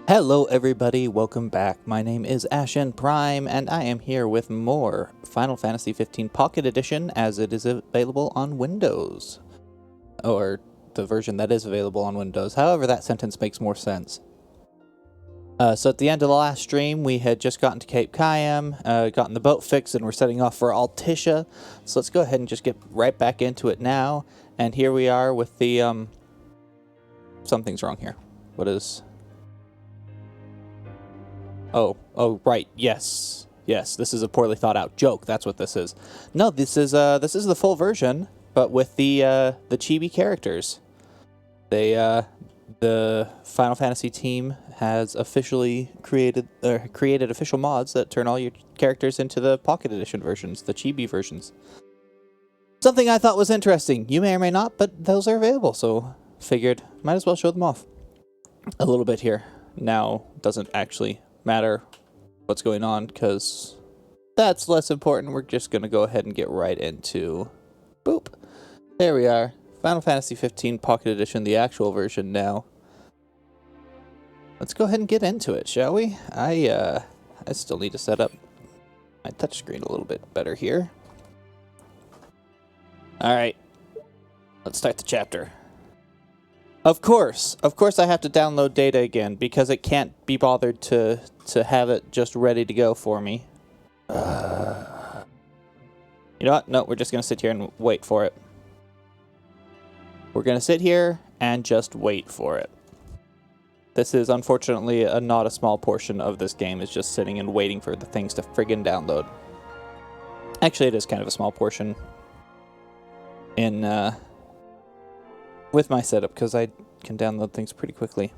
Hello everybody, welcome back. My name is Ashen Prime, and I am here with more Final Fantasy XV Pocket Edition as it is available on Windows. Or the version that is available on Windows. However, that sentence makes more sense. So at the end of the last stream, we had just gotten to Cape Cayam, gotten the boat fixed, and we're setting off for Altissia. So let's go ahead and just get right back into it now. And here we are with the, something's wrong here. What is... Oh, right. Yes, this is a poorly thought out joke. That's what this is. No, this is the full version, but with the chibi characters. The Final Fantasy team has officially created official mods that turn all your characters into the Pocket Edition versions, the chibi versions. Something I thought was interesting. You may or may not, but those are available, so figured might as well show them off a little bit here. Now, doesn't actually matter what's going on because that's less important. We're just going to go ahead and get right into boop. There we are. Final Fantasy XV Pocket Edition, the actual version now. Let's go ahead and get into it, shall we? I still need to set up my touchscreen a little bit better here. Alright. Let's start the chapter. Of course I have to download data again because it can't be bothered to have it just ready to go for me. You know what? No, we're just going to sit here and wait for it. We're going to sit here and just wait for it. This is unfortunately not a small portion of this game. It's just sitting and waiting for the things to friggin' download. Actually, it is kind of a small portion in with my setup, because I can download things pretty quickly.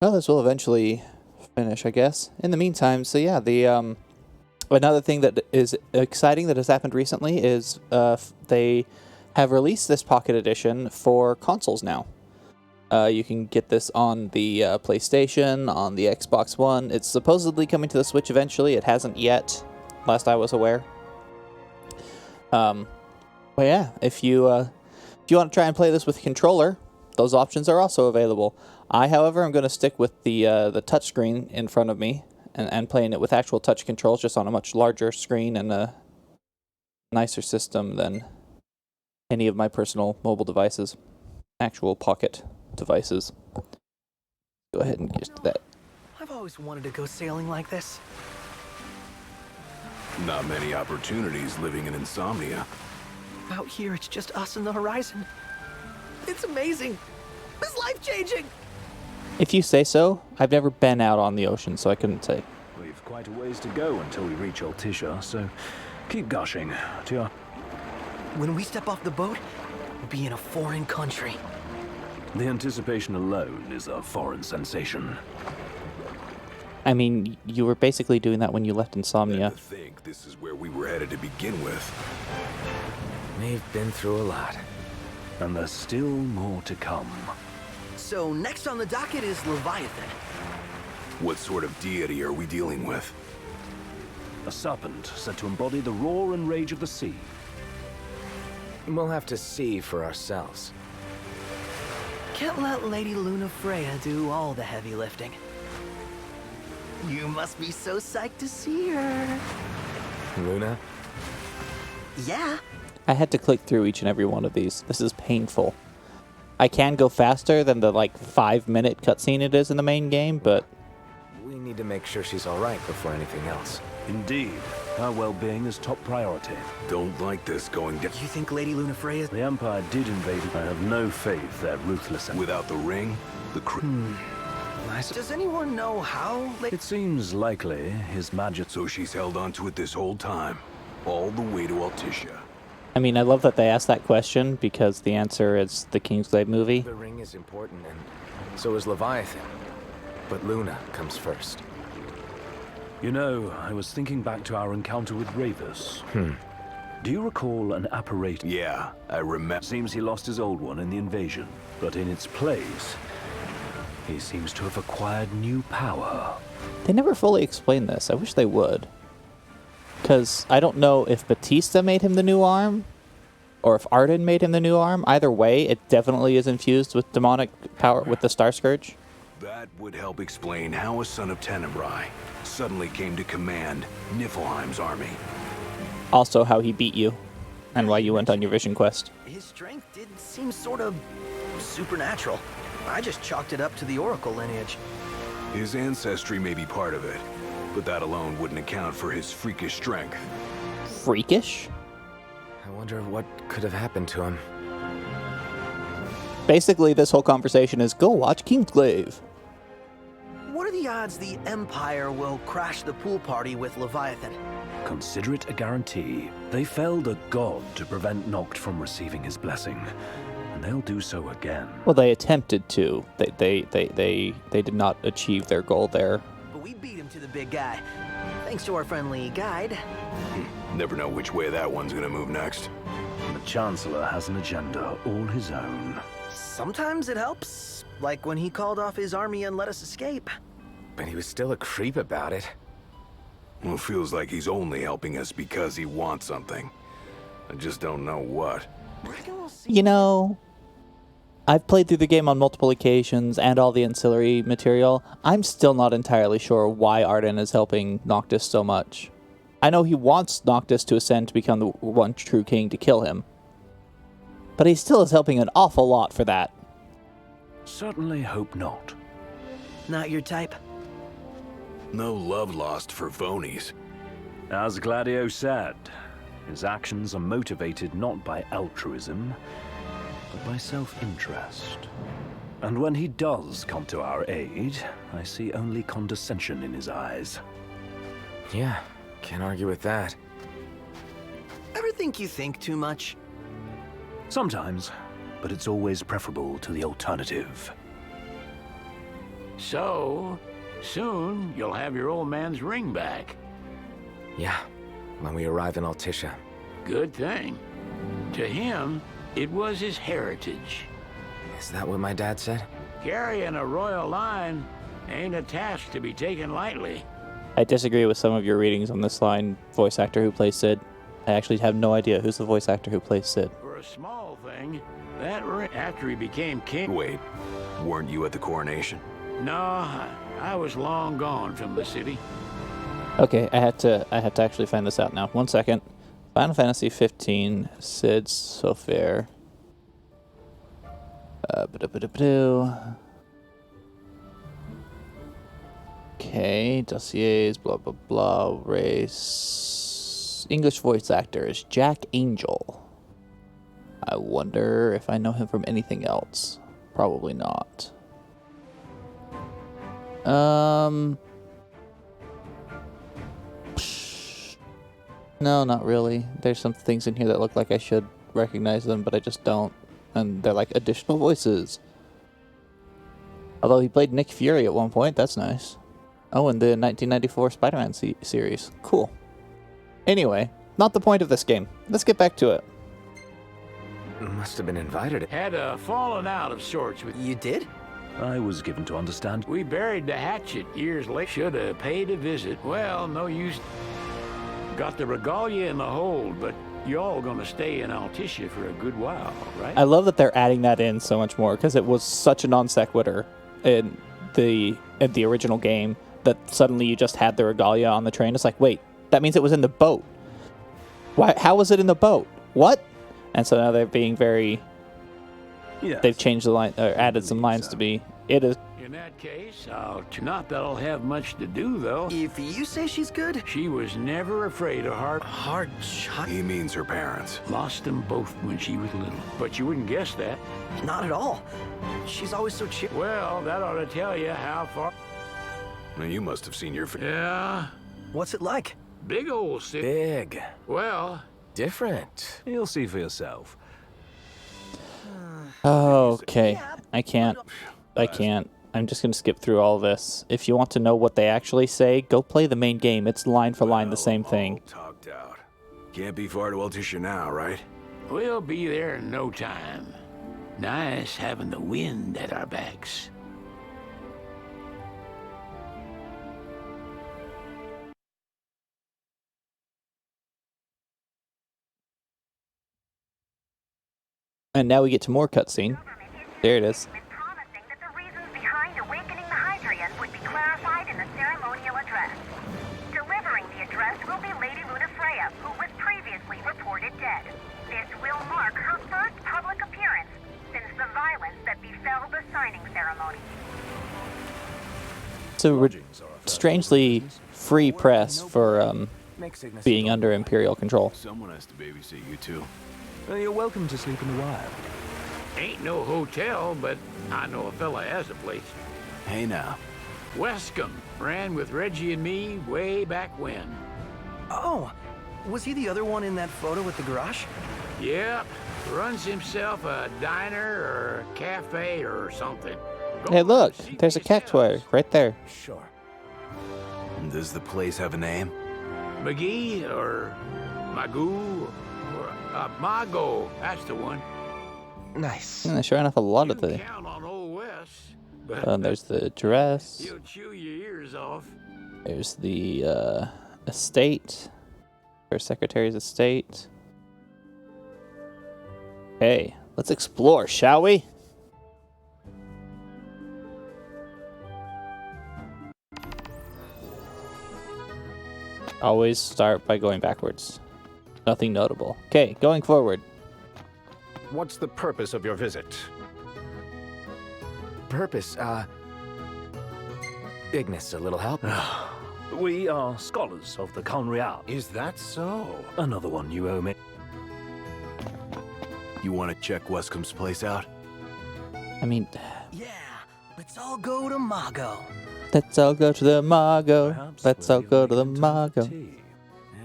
Well, this will eventually finish, I guess. In the meantime, so yeah, the another thing that is exciting that has happened recently is they have released this Pocket Edition for consoles now. You can get this on the PlayStation, on the Xbox One. It's supposedly coming to the Switch eventually. It hasn't yet, last I was aware. But yeah, if you want to try and play this with a controller, those options are also available. I, however, am going to stick with the touchscreen in front of me and playing it with actual touch controls, just on a much larger screen and a nicer system than any of my personal mobile devices. Actual pocket devices. Go ahead and get to that. I've always wanted to go sailing like this. Not many opportunities living in Insomnia. Out here, it's just us and the horizon. It's amazing. It's life-changing. If you say so, I've never been out on the ocean, so I couldn't say. We've quite a ways to go until we reach Altissia, so keep gushing, Tia. When we step off the boat, we'll be in a foreign country. The anticipation alone is a foreign sensation. I mean, you were basically doing that when you left Insomnia. And to think this is where we were headed to begin with. We've been through a lot. And there's still more to come. So next on the docket is Leviathan. What sort of deity are we dealing with? A serpent said to embody the roar and rage of the sea. We'll have to see for ourselves. Can't let Lady Lunafreya do all the heavy lifting. You must be so psyched to see her. Luna? Yeah. I had to click through each and every one of these. This is painful. I can go faster than the, 5-minute cutscene it is in the main game, but... We need to make sure she's alright before anything else. Indeed, her well-being is top priority. Don't like this going down. You think Lady Lunafreya... The Empire did invade. I have no faith they're ruthless. Without the ring, the crew. Does anyone know how? It seems likely His Majesty... So she's held on to it this whole time, all the way to Altissia. I mean, I love that they asked that question, because the answer is the Kingsglaive movie. The ring is important, and so is Leviathan. But Luna comes first. You know, I was thinking back to our encounter with Ravus. Do you recall an apparatus? Yeah, I remember. Seems he lost his old one in the invasion, but in its place, he seems to have acquired new power. They never fully explained this. I wish they would. Because I don't know if Batista made him the new arm, or if Arden made him the new arm. Either way, it definitely is infused with demonic power with the Star Scourge. That would help explain how a son of Tenebrae suddenly came to command Niflheim's army. Also, how he beat you, and why you went on your vision quest. His strength did seem sort of supernatural. I just chalked it up to the Oracle lineage. His ancestry may be part of it, but that alone wouldn't account for his freakish strength. Freakish? I wonder what could have happened to him. Basically, this whole conversation is go watch Kingsglaive. What are the odds the Empire will crash the pool party with Leviathan? Consider it a guarantee. They felled a god to prevent Noct from receiving his blessing, and they'll do so again. Well, they attempted to. They did not achieve their goal there. But we beat him to the big guy. Thanks to our friendly guide. Never know which way that one's gonna move next. The Chancellor has an agenda all his own. Sometimes it helps, like when he called off his army and let us escape. But he was still a creep about it. Well, feels like he's only helping us because he wants something. I just don't know what. Reckon we'll see. You know, I've played through the game on multiple occasions and all the ancillary material. I'm still not entirely sure why Arden is helping Noctis so much. I know he wants Noctis to ascend to become the one true king to kill him. But he still is helping an awful lot for that. Certainly hope not. Not your type. No love lost for phonies. As Gladio said, his actions are motivated not by altruism, but by self-interest. And when he does come to our aid, I see only condescension in his eyes. Yeah, can't argue with that. Ever think you think too much? Sometimes, but it's always preferable to the alternative. So, soon you'll have your old man's ring back. Yeah, when we arrive in Altissia. Good thing. To him, it was his heritage. Is that what my dad said? Carrying a royal line ain't a task to be taken lightly. I disagree with some of your readings on this line, voice actor who plays Sid. I actually have no idea who's the voice actor who plays Sid. For a small thing, that ring, after he became king... Wait, weren't you at the coronation? No, I was long gone from the city. Okay, I had to actually find this out now. 1 second. Final Fantasy 15, Sid Sofair. Okay, dossiers, blah blah blah, race. English voice actor is Jack Angel. I wonder if I know him from anything else. Probably not. No, not really. There's some things in here that look like I should recognize them, but I just don't. And they're like additional voices. Although he played Nick Fury at one point, that's nice. Oh, and the 1994 Spider-Man series. Cool. Anyway, not the point of this game. Let's get back to it. Must have been invited. Had a fallen out of sorts with... You did? I was given to understand. We buried the hatchet years later. Should have paid a visit. Well, no use. Got the regalia in the hold, but y'all gonna stay in Altissia for a good while, right? I love that they're adding that in so much more, because it was such a non sequitur in the original game that suddenly you just had the regalia on the train. It's like, wait, that means it was in the boat. Why? How was it in the boat? What? And so now they're being very... Yes. They've changed the line, or added some lines to be... It is... In that case, not that I'll have much to do, though. If you say she's good, She was never afraid of hard shot. He means her parents. Lost them both when she was little. But you wouldn't guess that. Not at all. She's always so cheerful. Well, that ought to tell you how far... Now you must have seen your... Yeah, What's it like? big old city. Big. Well, Different. You'll see for yourself. Okay. I can't. I'm just going to skip through all this. If you want to know what they actually say, go play the main game. It's line for line the same thing. All talked out. Can't be far to Altissia now, right? we'll be there in no time. Nice having the wind at our backs. And now we get to more cutscene. There it is. Promising that the reasons behind awakening the Hydrians would be clarified in the ceremonial address. Delivering the address will be Lady Lunafreya, who was previously reported dead. This will mark her first public appearance since the violence that befell the signing ceremony. So strangely free press for being under Imperial control. Someone has to babysit you two. You're welcome to sleep in the wild. Ain't no hotel, but I know a fella has a place. Hey now. Wescombe ran with Reggie and me way back when. Oh, was he the other one in that photo at the garage? Yep, runs himself a diner or a cafe or something. Go Hey, on, look, see there's a for yourselves. cactuar right there. Sure. Does the place have a name? McGee or Magoo or Mago, that's the one. Nice. Yeah, sure enough, a lot You of can the. count on old Wes, but There's the dress. he'll chew your ears off. There's the estate. Or secretary's estate. Hey, let's explore, shall we? Always start by going backwards. Nothing notable. Okay, going forward. What's the purpose of your visit? Purpose, Ignis, a little help? We are scholars of the Conreal. Is that so? Another one you owe me. You want to check Wescombe's place out? I mean, Yeah, let's all go to Mago. let's all go to the Mago. Perhaps Let's we'll all be go to the making time for Mago. tea.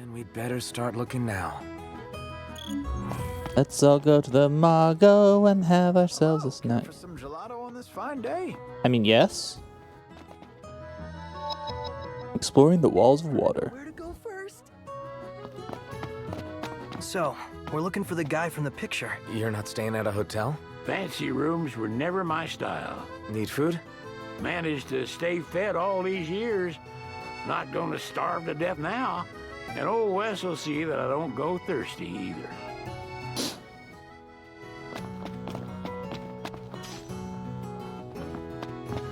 And we'd better start looking now. Let's all go to the Mago and have ourselves a snack. For some gelato on this fine day? I mean, yes. Exploring the walls of water. Where to go first? So, we're looking for the guy from the picture. You're not staying at a hotel? Fancy rooms were never my style. Need food? Managed to stay fed all these years. Not gonna starve to death now. And old Wes will see that I don't go thirsty either.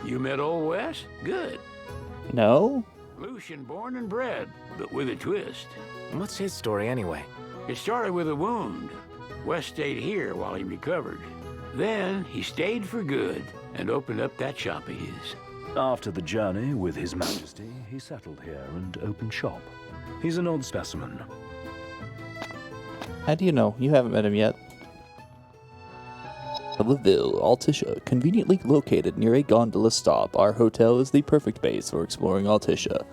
You met old Wes? Good. No? Lucian born and bred, but with a twist. What's his story anyway? It started with a wound. Wes stayed here while he recovered. Then he stayed for good and opened up that shop of his. After the journey with His Majesty, he settled here and opened shop. He's an odd specimen. How do you know? You haven't met him yet. Laville, Altissia, conveniently located near a gondola stop, our hotel is the perfect base for exploring Altissia.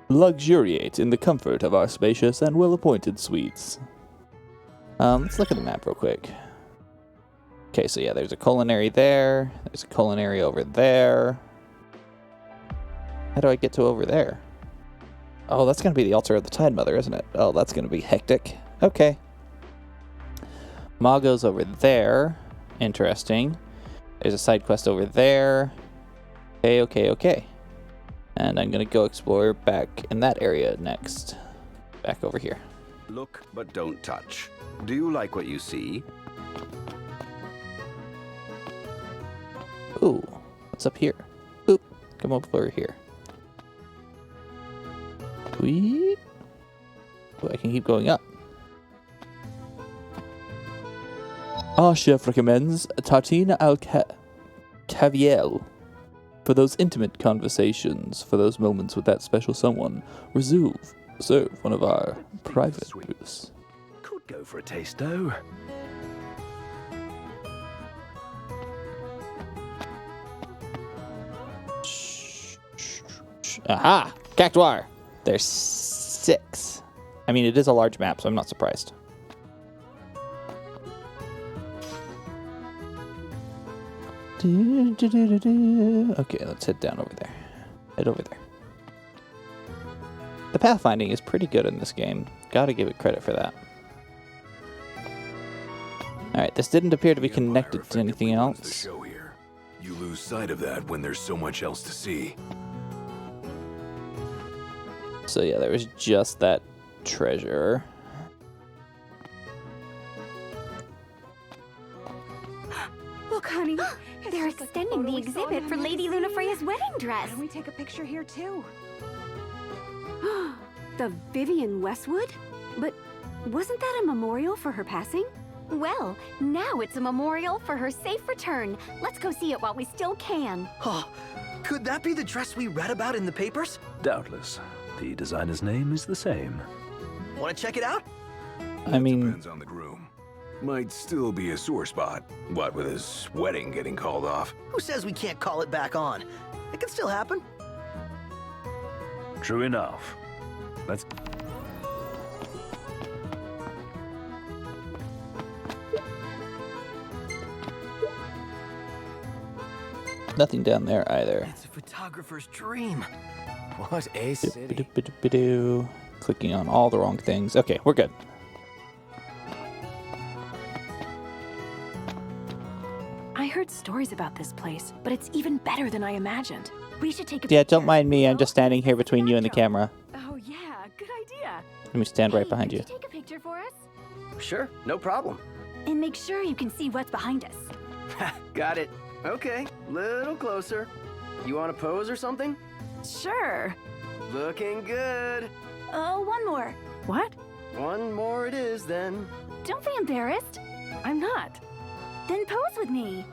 Luxuriate in the comfort of our spacious and well-appointed suites. Let's look at the map real quick. Okay, so yeah, there's a culinary there. There's a culinary over there. How do I get to over there? Oh, that's going to be the altar of the Tide Mother, isn't it? Oh, that's going to be hectic. Okay. Mago's over there. Interesting. There's a side quest over there. Okay. And I'm going to go explore back in that area next. Back over here. Look, but don't touch. Do you like what you see? Ooh, what's up here? Oop, come over here. Sweet. Oh, I can keep going up. Our chef recommends tartine al caviel for those intimate conversations, for those moments with that special someone. Serve one of our private groups. Could go for a taste, though. Aha! Cactuar! There's 6. I mean, it is a large map, so I'm not surprised. Okay, let's head down over there. Head over there. The pathfinding is pretty good in this game. Gotta give it credit for that. Alright, this didn't appear to be The Empire connected to anything effectively runs the else. show here. You lose sight of that when there's so much else to see. So yeah, there was just that treasure. exhibit for Lady Luna Freya's wedding dress. Why don't we take a picture here too? The Vivian Westwood? But wasn't that a memorial for her passing? Well, now it's a memorial for her safe return. Let's go see it while we still can. Oh, could that be the dress we read about in the papers? Doubtless. The designer's name is the same. Want to check it out? I mean, Depends on the groom. Might still be a sore spot. What with his wedding getting called off? Who says we can't call it back on? It can still happen. True enough. Let's... nothing down there either. It's a photographer's dream. What a city. Bidoo. Clicking on all the wrong things. Okay, we're good. I heard stories about this place, but it's even better than I imagined. We should take a Yeah, picture. don't mind me. I'm just standing here between you and the camera. Oh yeah, good idea. Let me stand right Hey, behind could you. Take a picture for us? Sure, no problem. And make sure you can see what's behind us. Got it. Okay, little closer. You want to pose or something? Sure. Looking good. Oh, one more. What? One more it is then. Don't be embarrassed. I'm not. Then pose with me.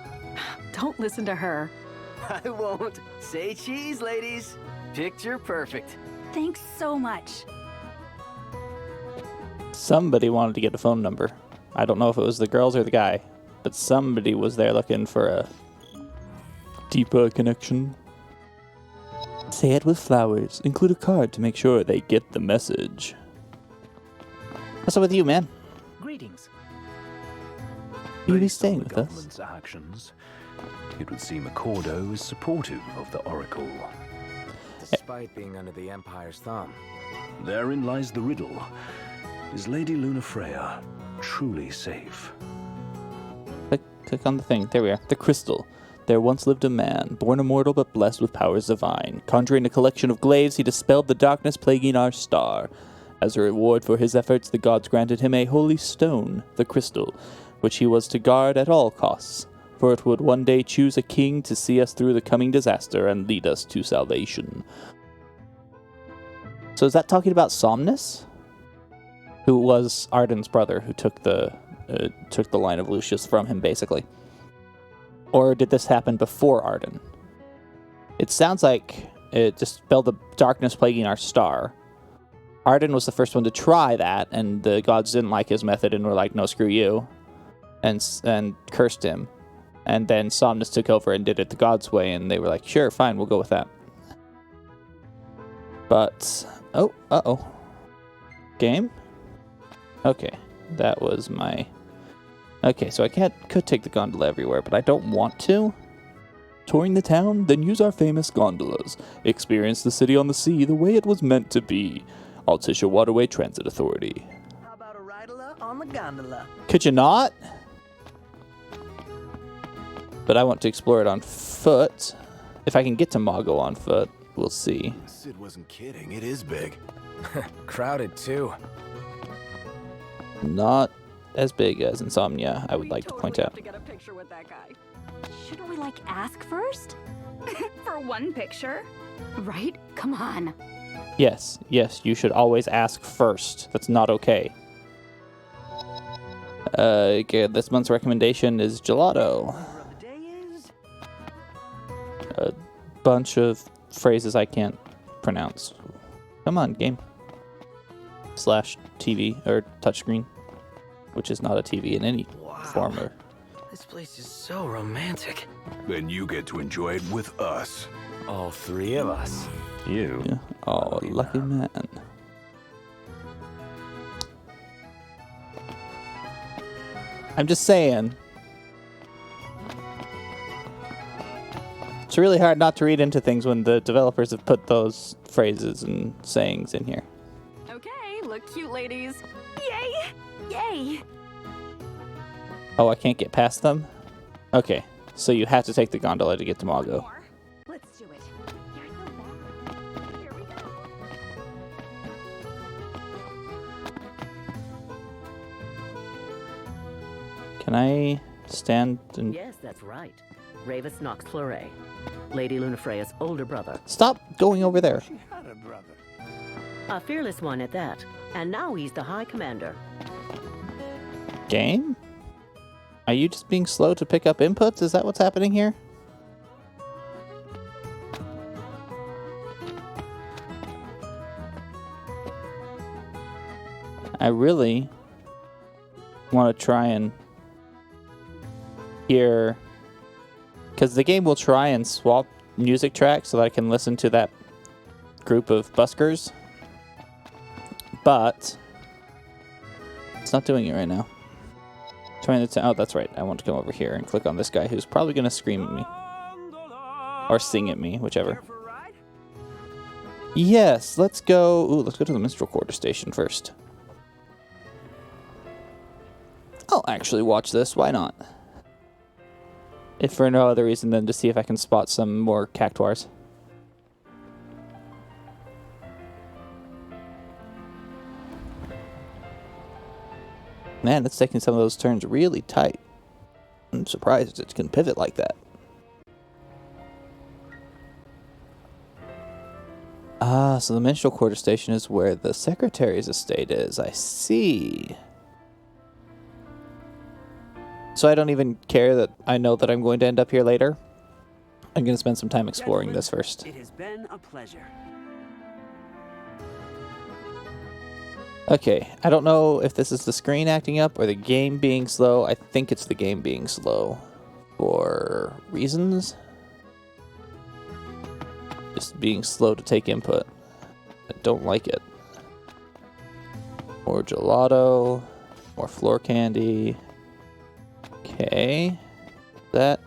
Don't listen to her. I won't. Say cheese, ladies. Picture perfect. Thanks so much. Somebody wanted to get a phone number. I don't know if it was the girls or the guy, but somebody was there looking for a deeper connection. Say it with flowers. Include a card to make sure they get the message. What's up with you, man? Greetings. You'll be Based on staying the with us. government's actions, it would seem Accordo is supportive of the Oracle. Despite being under the Empire's thumb. Therein lies the riddle. Is Lady Luna Freya truly safe? Click on the thing. There we are. The crystal. There once lived a man, born immortal but blessed with powers divine. Conjuring a collection of glaives, he dispelled the darkness plaguing our star. As a reward for his efforts, the gods granted him a holy stone, the crystal, which he was to guard at all costs, for it would one day choose a king to see us through the coming disaster and lead us to salvation. So is that talking about Somnus? Who was Arden's brother, who took the line of Lucius from him, basically. Or did this happen before Arden? It sounds like it dispelled the darkness plaguing our star. Arden was the first one to try that, and the gods didn't like his method and were like, no, screw you, and cursed him. And then Somnus took over and did it the gods' way, and they were like, sure, fine, we'll go with that. But, oh, uh-oh. Game? Okay, that was my... Okay, so I could take the gondola everywhere, but I don't want to. Touring the town? Then use our famous gondolas. Experience the city on the sea the way it was meant to be. Altissia Waterway Transit Authority. How about a ride-a-la on the gondola? Could you not? But I want to explore it on foot. If I can get to Mago on foot, we'll see. Sid wasn't kidding. It is big. Crowded too. Not as big as Insomnia, I would like to point out. To get a picture with that guy. Shouldn't we, ask first? For one picture? Right? Come on. Yes, you should always ask first. That's not okay. Okay, this month's recommendation is gelato. A bunch of phrases I can't pronounce. Come on, game. / TV or touchscreen, which is not a TV in any form. Or... This place is so romantic. Then you get to enjoy it with us. All three of us. You? Yeah. Oh, lucky man. I'm just saying. It's really hard not to read into things when the developers have put those phrases and sayings in here. Okay, look cute, ladies. Yay! Yay! Oh, I can't get past them? Okay, so you have to take the gondola to get to Mago. Let's do it. You're so bad. Here we go. Can I stand and... Yes, that's right. Ravis Nox Fleuret, Lady Lunafreya's older brother. Stop going over there. She had a brother. A fearless one at that. And now he's the High Commander. Game? Are you just being slow to pick up inputs? Is that what's happening here? I really want to try and hear, because the game will try and swap music tracks so that I can listen to that group of buskers, but it's not doing it right now. Trying to, oh, that's right. I want to come over here and click on this guy who's probably going to scream at me or sing at me, whichever. Yes, let's go. Ooh, let's go to the minstrel quarter station first. I'll actually watch this. Why not? If for no other reason than to see if I can spot some more cactuars. Man, it's taking some of those turns really tight. I'm surprised it can pivot like that. Ah, so the minstrel quarter station is where the secretary's estate is. I see. So I don't even care that I know that I'm going to end up here later. I'm going to spend some time exploring this first. It has been a pleasure. Okay, I don't know if this is the screen acting up or the game being slow. I think it's the game being slow for reasons. Just being slow to take input. I don't like it. More gelato, more floor candy. Okay, did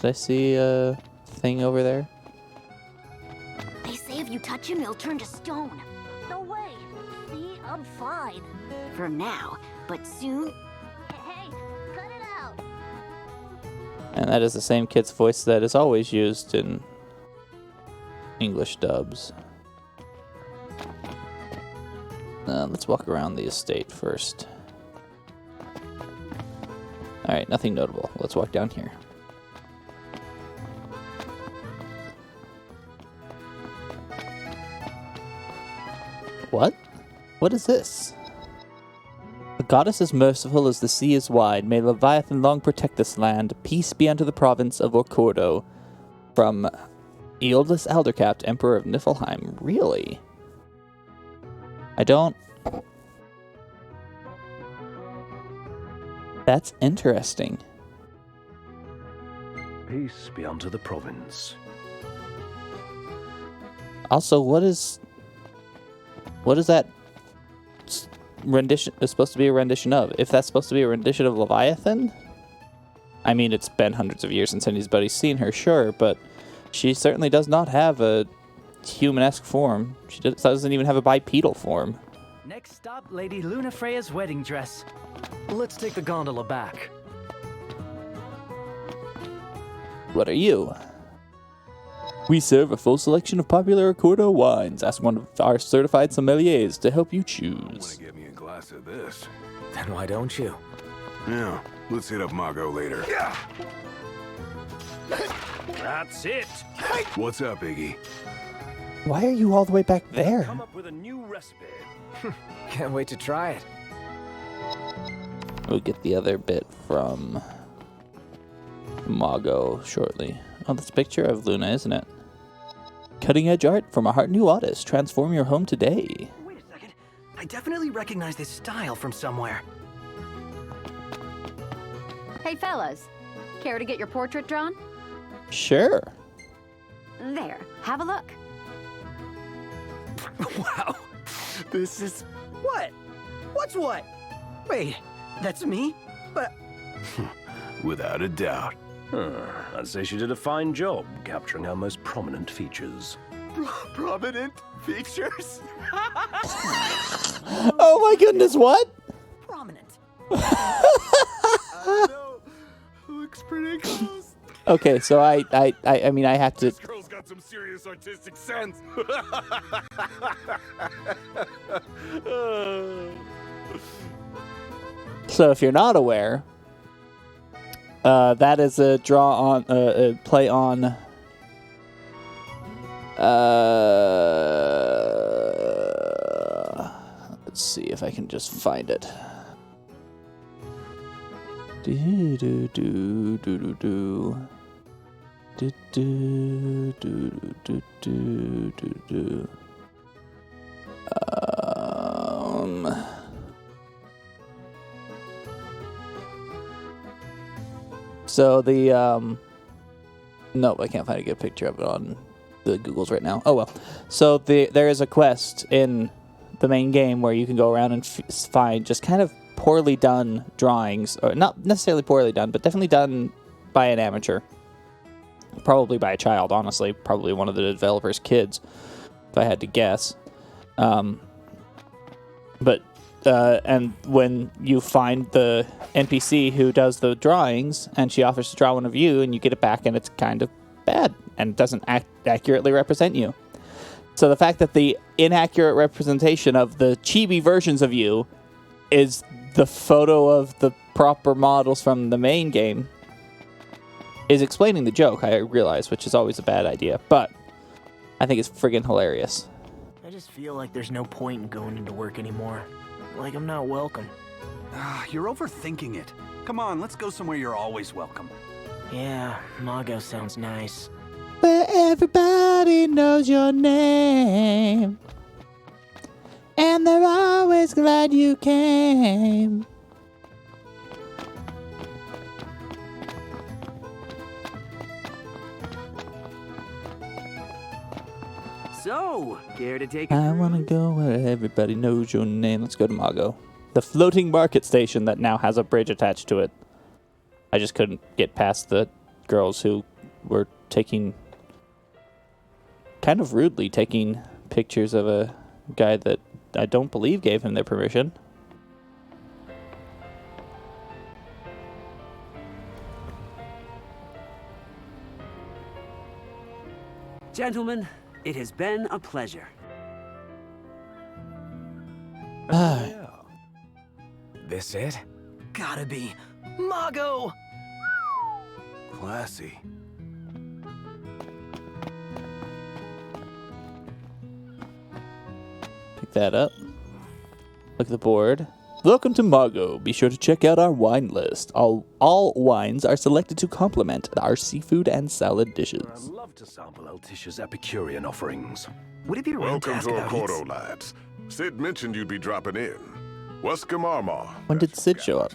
I see a thing over there? They say if you touch him, he'll turn to stone. No way. See, I'm fine. For now, but soon... Hey, cut it out. And that is the same kid's voice that is always used in English dubs. Let's walk around the estate first. Alright, nothing notable. Let's walk down here. What? What is this? The goddess is merciful as the sea is wide. May Leviathan long protect this land. Peace be unto the province of Orcordo. From Eoldus Aldercapt, Emperor of Niflheim. Really? I don't... That's interesting. Peace be unto the province. Also, what is that rendition is supposed to be a rendition of? If that's supposed to be a rendition of Leviathan? I mean, it's been hundreds of years since anybody's seen her, sure, but she certainly does not have a human-esque form. She doesn't even have a bipedal form. Next stop, Lady Lunafreya's wedding dress. Let's take the gondola back. What are you? We serve a full selection of popular Orcordo wines. Ask one of our certified sommeliers to help you choose. Want to get me a glass of this? Then why don't you? Yeah, let's hit up Margot later. Yeah. That's it. What's up, Iggy? Why are you all the way back there? Come up with a new recipe. Can't wait to try it. We'll get the other bit from Margot shortly. Oh, that's a picture of Luna, isn't it? Cutting edge art from a heart new artist. Transform your home today. Wait a second. I definitely recognize this style from somewhere. Hey, fellas. Care to get your portrait drawn? Sure. There. Have a look. Wow. This is... What? What's what? Wait, that's me? But... Without a doubt. I'd say she did a fine job capturing our most prominent features. Prominent features? Oh my goodness, what? Prominent. I don't know. Looks pretty close. Okay, so I mean, I have to... This girl's got some serious artistic sense. So if you're not aware, That is a draw on, a play on. Let's see if I can just find it. Do do do do do do. Do do do do do do do. So the nope, I can't find a good picture of it on the Googles right now. Oh well. So there is a quest in the main game where you can go around and find just kind of poorly done drawings, or not necessarily poorly done, but definitely done by an amateur. Probably by a child, honestly. Probably one of the developer's kids, if I had to guess. And when you find the NPC who does the drawings, and she offers to draw one of you, and you get it back, and it's kind of bad, and doesn't accurately represent you. So the fact that the inaccurate representation of the chibi versions of you is the photo of the proper models from the main game is explaining the joke, I realize, which is always a bad idea, but I think it's friggin' hilarious. I just feel like there's no point in going into work anymore. Like I'm not welcome. You're overthinking it. Come on, let's go somewhere you're always welcome. Yeah, Mago sounds nice. Where everybody knows your name, and they're always glad you came. So, care to take I wanna go where everybody knows your name. Let's go to Mago. The floating market station that now has a bridge attached to it. I just couldn't get past the girls who were kind of rudely taking pictures of a guy that I don't believe gave him their permission. Gentlemen, it has been a pleasure. This it? Gotta be. Mago! Classy. Pick that up. Look at the board. Welcome to Mago. Be sure to check out our wine list. All wines are selected to complement our seafood and salad dishes. I'd love to sample Altissia's Epicurean offerings. Would it be wrong to Welcome ask to about Okoto, lads. Sid mentioned you'd be dropping in. Weskamarma. When did Sid show up?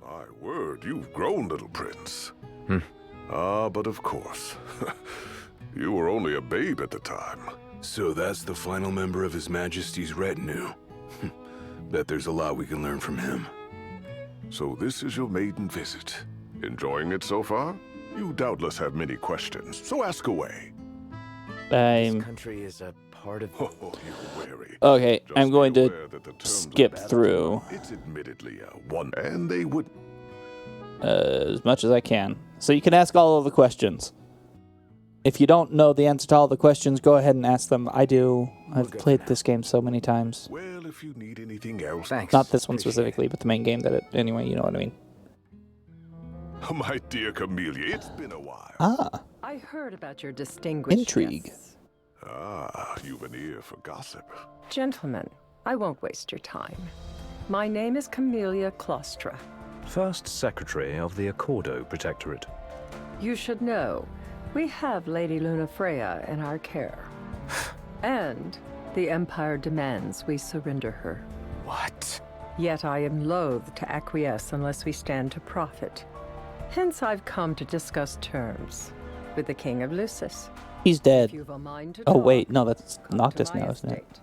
My word, you've grown, little prince. But of course. You were only a babe at the time. So that's the final member of His Majesty's retinue. Bet there's a lot we can learn from him. So this is your maiden visit. Enjoying it so far? You doubtless have many questions, so ask away. This country is a part of... Okay, I'm going to skip through It's admittedly one, and they would... as much as I can. So you can ask all of the questions. If you don't know the answer to all the questions, go ahead and ask them. I do. I've played this game so many times. Well, if you need anything else... Thanks. Not this one specifically, but the main game anyway, you know what I mean. My dear Camellia, it's been a while. I heard about your distinguished Intrigue. guests. You've an ear for gossip. Gentlemen, I won't waste your time. My name is Camellia Claustra. First Secretary of the Accordo Protectorate. You should know, we have Lady Luna Freya in our care. And the Empire demands we surrender her. What? Yet I am loath to acquiesce unless we stand to profit. Hence I've come to discuss terms with the King of Lucis. He's dead. If you've a mind to Oh talk, wait, no, that's Noctis my now, isn't it? estate.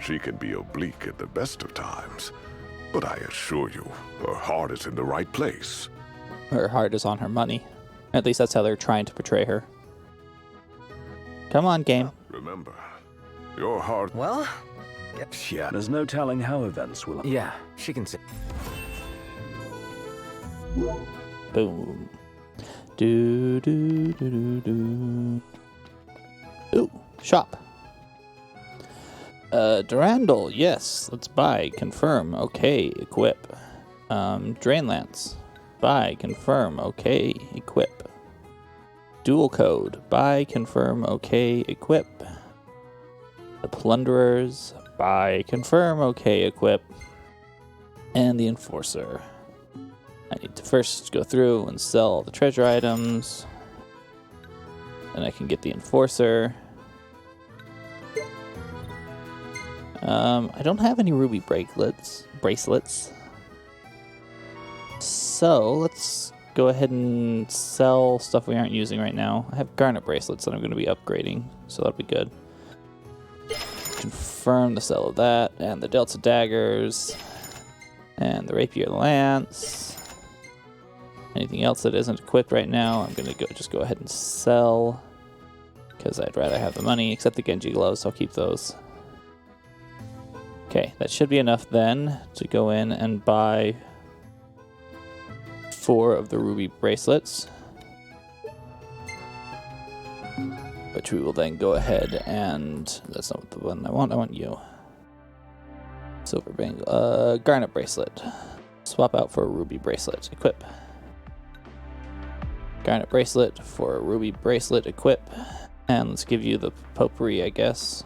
She can be oblique at the best of times, but I assure you, her heart is in the right place. Her heart is on her money. At least that's how they're trying to portray her. Come on, game. Remember, your heart... Well, Yeah, there's no telling how events will... Yeah, she can say... Boom. Do do do do do. Ooh, shop. Durandal, yes. Let's buy. Confirm. Okay, equip. Drain Lance. Buy, confirm, okay, equip. Dual code. Buy, confirm, okay, equip. The plunderers. Buy, confirm, okay, equip. And the enforcer. I need to first go through and sell all the treasure items. Then I can get the enforcer. I don't have any ruby bracelets. So let's go ahead and sell stuff we aren't using right now. I have garnet bracelets that I'm going to be upgrading, so that'll be good. Confirm the sale of that, and the Delta daggers, and the rapier lance. Anything else that isn't equipped right now, I'm going to just go ahead and sell, because I'd rather have the money, except the Genji gloves, so I'll keep those. Okay, that should be enough then to go in and buy 4 of the ruby bracelets, which we will then go ahead and, that's not the one I want you. Silver bangle, garnet bracelet. Swap out for a ruby bracelet, equip. Garnet bracelet for a ruby bracelet, equip. And let's give you the potpourri, I guess.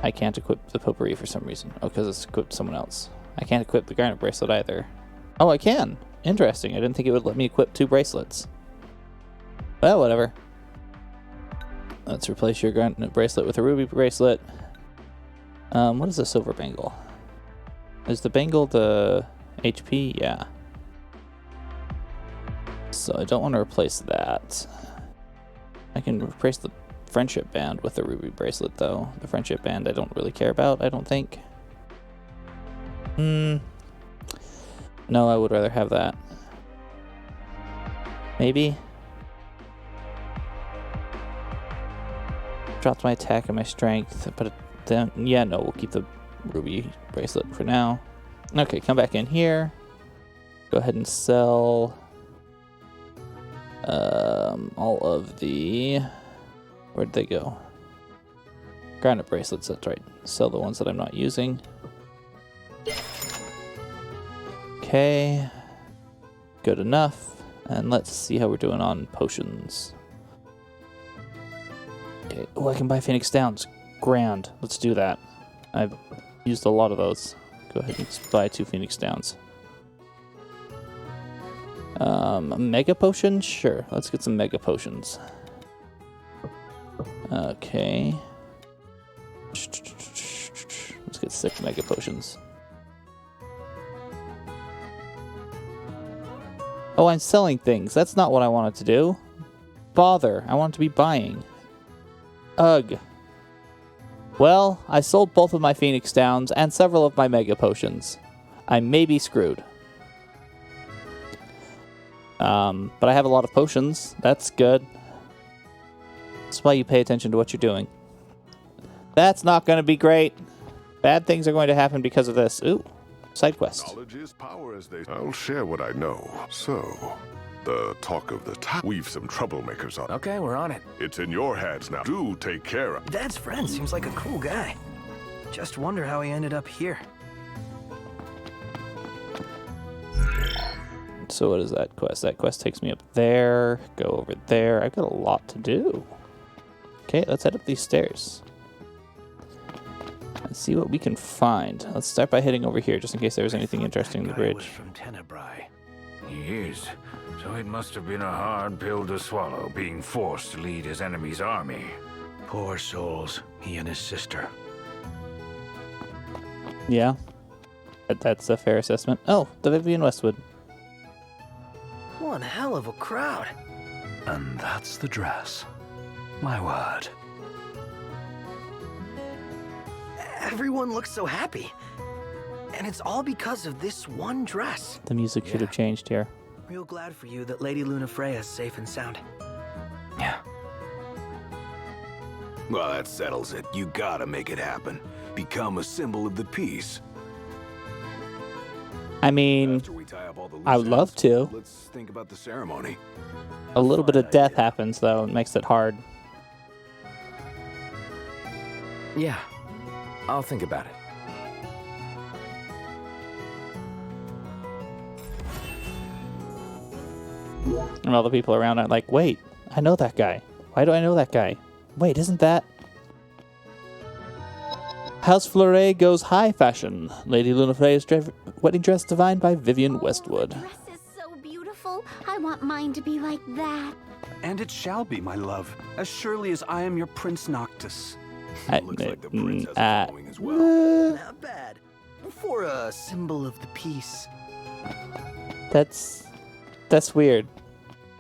I can't equip the potpourri for some reason. Oh, because it's equipped to someone else. I can't equip the garnet bracelet either. Oh, I can. Interesting. I didn't think it would let me equip 2 bracelets. Well, whatever. Let's replace your garnet bracelet with a ruby bracelet. What is a silver bangle? Is the bangle the HP? Yeah. So I don't want to replace that. I can replace the friendship band with the ruby bracelet, though. The friendship band I don't really care about, I don't think. No, I would rather have that. Maybe. Dropped my attack and my strength, but then, yeah, no, we'll keep the ruby bracelet for now. Okay, come back in here. Go ahead and sell all of the... Where'd they go? Garnet bracelets, that's right. Sell the ones that I'm not using. Okay. Good enough. And let's see how we're doing on potions. Okay. Oh, I can buy Phoenix Downs. Grand. Let's do that. I've used a lot of those. Go ahead and buy 2 Phoenix Downs. A mega potion? Sure. Let's get some mega potions. Okay. Let's get 6 mega potions. Oh, I'm selling things. That's not what I wanted to do. Bother. I wanted to be buying. Ugh. Well, I sold both of my Phoenix Downs and several of my mega potions. I may be screwed. But I have a lot of potions. That's good. That's why you pay attention to what you're doing. That's not going to be great. Bad things are going to happen because of this. Ooh, side quest. Knowledge is power, as they... I'll share what I know. So, the talk of the town. We've some troublemakers on. Okay, we're on it. It's in your hands now. Do take care of... Dad's friend seems like a cool guy. Just wonder how he ended up here. So what is that quest? That quest takes me up there. Go over there. I've got a lot to do. Okay, let's head up these stairs. And see what we can find. Let's start by heading over here, just in case there was anything interesting in the bridge. From Tenebrae. He is. So it must have been a hard pill to swallow, being forced to lead his enemy's army. Poor souls, he and his sister. Yeah, that's a fair assessment. Oh, the Vivian Westwood. One hell of a crowd. And that's the dress. My word. Everyone looks so happy. And it's all because of this one dress. The music should have changed here. Real glad for you that Lady Lunafreya is safe and sound. Yeah. Well, that settles it. You gotta make it happen. Become a symbol of the peace. I mean, I would love to. Let's think about the ceremony. A little bit of death happens, though, and makes it hard. Yeah, I'll think about it. And all the people around are like, wait, I know that guy. Why do I know that guy? Wait, isn't that... House Fleuret goes high fashion. Lady Luna Freya's wedding dress designed by Vivian Westwood. The dress is so beautiful. I want mine to be like that. And it shall be, my love, as surely as I am your Prince Noctis. Looks like the prince has a following as well. Not bad. For a symbol of the peace. That's weird.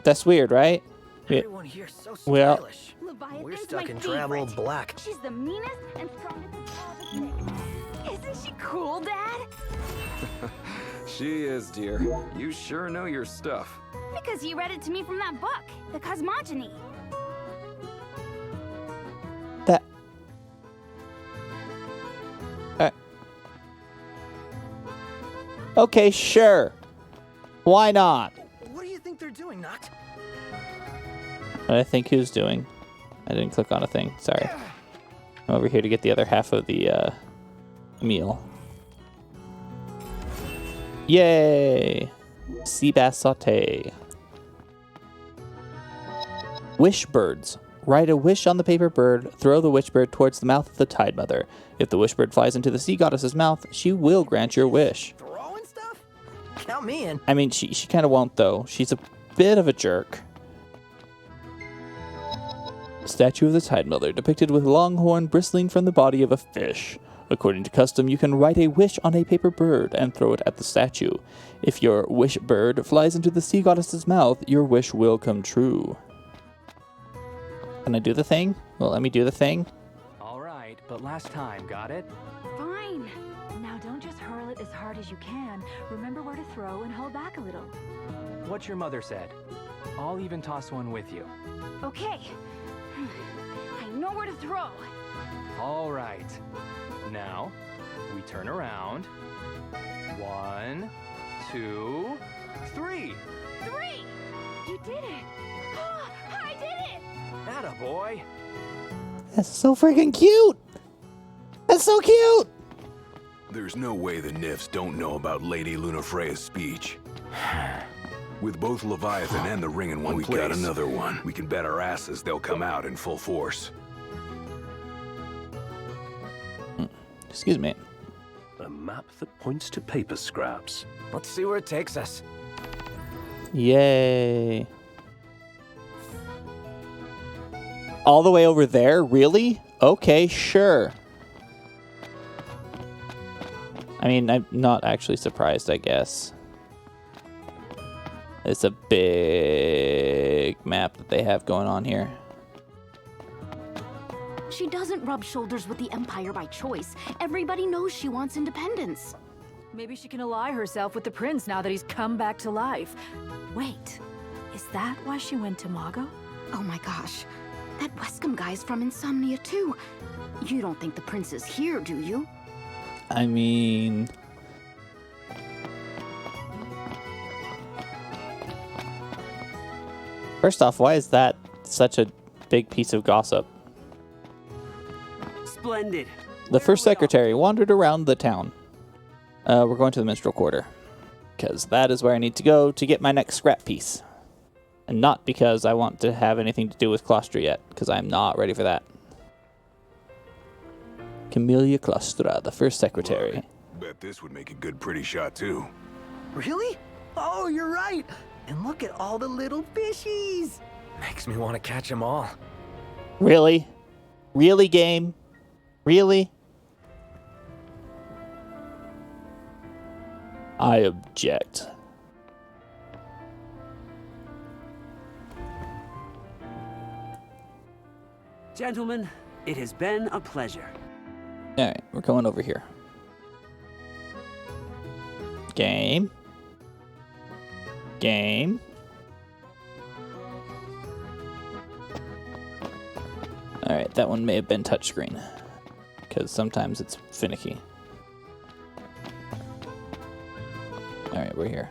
That's weird, right? Everyone here's so Well, stylish. Leviathan's We're stuck my in drab old favorite. black. She's the meanest and strongest of all the six. Isn't she cool, Dad? She is, dear. You sure know your stuff. Because you read it to me from that book, The Cosmogony. that... Okay, sure. Why not? What do you think they're doing, Noct? What I think who's doing. I didn't click on a thing. Sorry. I'm over here to get the other half of the meal. Yay! Sea bass saute. Wish birds. Write a wish on the paper bird. Throw the wish bird towards the mouth of the Tide Mother. If the wish bird flies into the sea goddess's mouth, she will grant your wish. Throwing stuff? Count me in. I mean, she kind of won't, though. She's a bit of a jerk. Statue of the Tide Mother, depicted with long horn bristling from the body of a fish. According to custom, you can write a wish on a paper bird and throw it at the statue. If your wish bird flies into the sea goddess's mouth, your wish will come true. Can I do the thing? Well, let me do the thing. All right, but last time, got it? Fine. Now don't just hurl it as hard as you can. Remember where to throw and hold back a little. What your mother said. I'll even toss one with you. Okay. I know where to throw. All right. Now, we turn around. 1, 2, 3. 3! You did it! Oh, I did it! Atta boy. That's so freaking cute! That's so cute! There's no way the Nifs don't know about Lady Luna Freya's speech. With both Leviathan and the ring in one place, we got another one. We can bet our asses they'll come out in full force. Excuse me. A map that points to paper scraps. Let's see where it takes us. Yay. All the way over there? Really? Okay, sure. I mean, I'm not actually surprised, I guess. It's a big map that they have going on here. She doesn't rub shoulders with the Empire by choice. Everybody knows she wants independence. Maybe she can ally herself with the prince now that he's come back to life. Wait, is that why she went to Mago? Oh my gosh. That Wescom guy's from Insomnia too. You don't think the prince is here, do you? I mean... First off, why is that such a big piece of gossip? Splendid. The first secretary wandered around the town. We're going to the minstrel quarter, because that is where I need to go to get my next scrap piece. And not because I want to have anything to do with Claustra yet, because I'm not ready for that. Camellia Claustra, the first secretary. Bet this would make a good pretty shot, too. Really? Oh, you're right. And look at all the little fishies. Makes me want to catch them all. Really? Really, game? Really? I object. Gentlemen, it has been a pleasure. Alright, we're going over here. Game. Game. Alright, that one may have been touchscreen, because sometimes it's finicky. Alright, we're here.